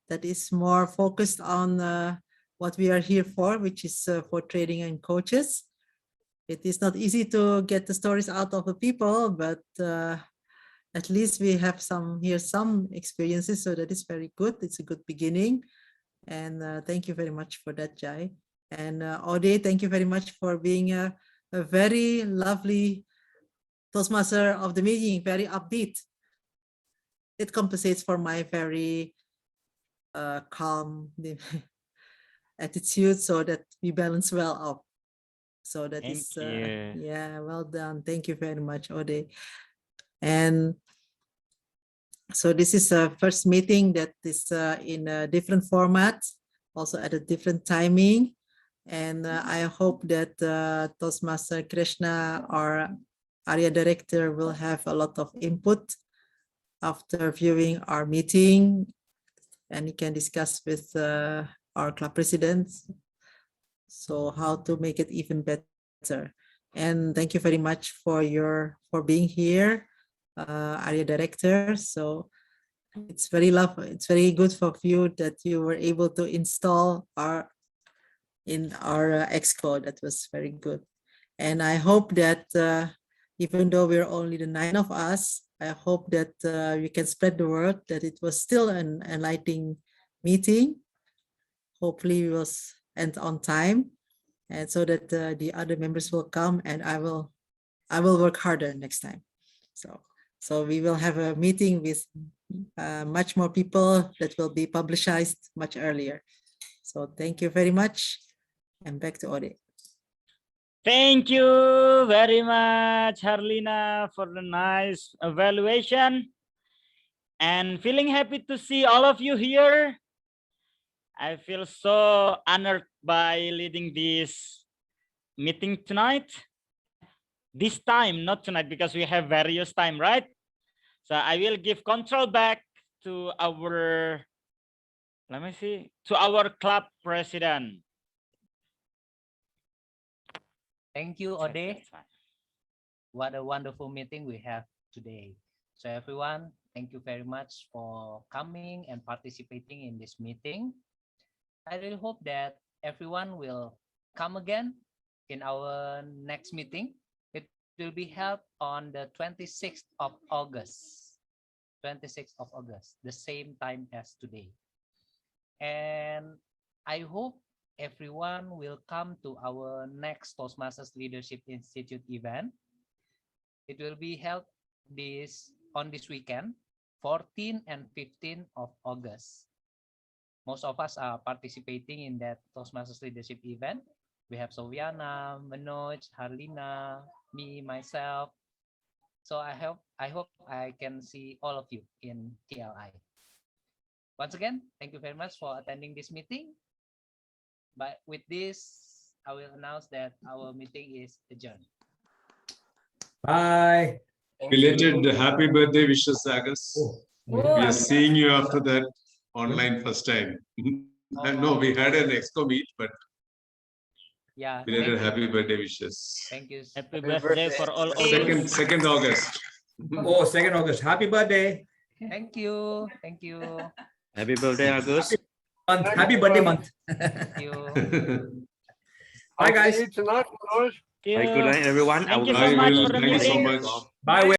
that is more focused on what we are here for, which is for trading and coaches. It is not easy to get the stories out of the people, but at least we have some experiences, so that is very good. It's a good beginning, and thank you very much for that, Jai. And Ode, thank you very much for being a very lovely Toastmaster of the meeting, very upbeat. It compensates for my very calm attitude, so that we balance well out. So that is yeah, well done. Thank you very much, Ode. And so this is a first meeting that is in a different format, also at a different timing. And I hope that Toastmaster Krishna, our area director, will have a lot of input after viewing our meeting, and he can discuss with our club presidents, so how to make it even better. And thank you very much for being here, area director. So it's very good for you that you were able to install our exco. That was very good. And I hope that even though we're only the 9 of us, I hope that we can spread the word that it was still an enlightening meeting. Hopefully we will end on time, and so that the other members will come, and I will work harder next time. So we will have a meeting with much more people that will be publicized much earlier. So thank you very much, and back to Ode. Thank you very much, Harlina, for the nice evaluation. And feeling happy to see all of you here. I feel so honored by leading this meeting tonight. This time, not tonight, because we have various time, right? So I will give control back to our, to our club president. Thank you, Ode. What a wonderful meeting we have today. So everyone, thank you very much for coming and participating in this meeting. I really hope that everyone will come again in our next meeting. It will be held on the 26th of August. 26th of August, the same time as today. And I hope everyone will come to our next Toastmasters Leadership Institute event. It will be held on this weekend, 14 and 15 of August. Most of us are participating in that Toastmasters Leadership event. We have Soviana, Manoj, Harlina, me, myself. So I hope I can see all of you in TLI. Once again, thank you very much for attending this meeting. But with this, I will announce that our meeting is adjourned. Bye. Belated happy birthday wishes, Agus. We are seeing you after that online first time. No, we had an exco meet, but yeah, belated happy birthday wishes. Thank you. Happy birthday for all of you. 2nd August. Oh, 2nd August. Happy birthday. Thank you. Thank you. Happy birthday, Agus. Happy birthday month. Thank you. Bye, guys. See you tonight, Manoj. Bye, good night, everyone. Thank you Bye, so much Will. for the Thank you so meeting. much. Bye.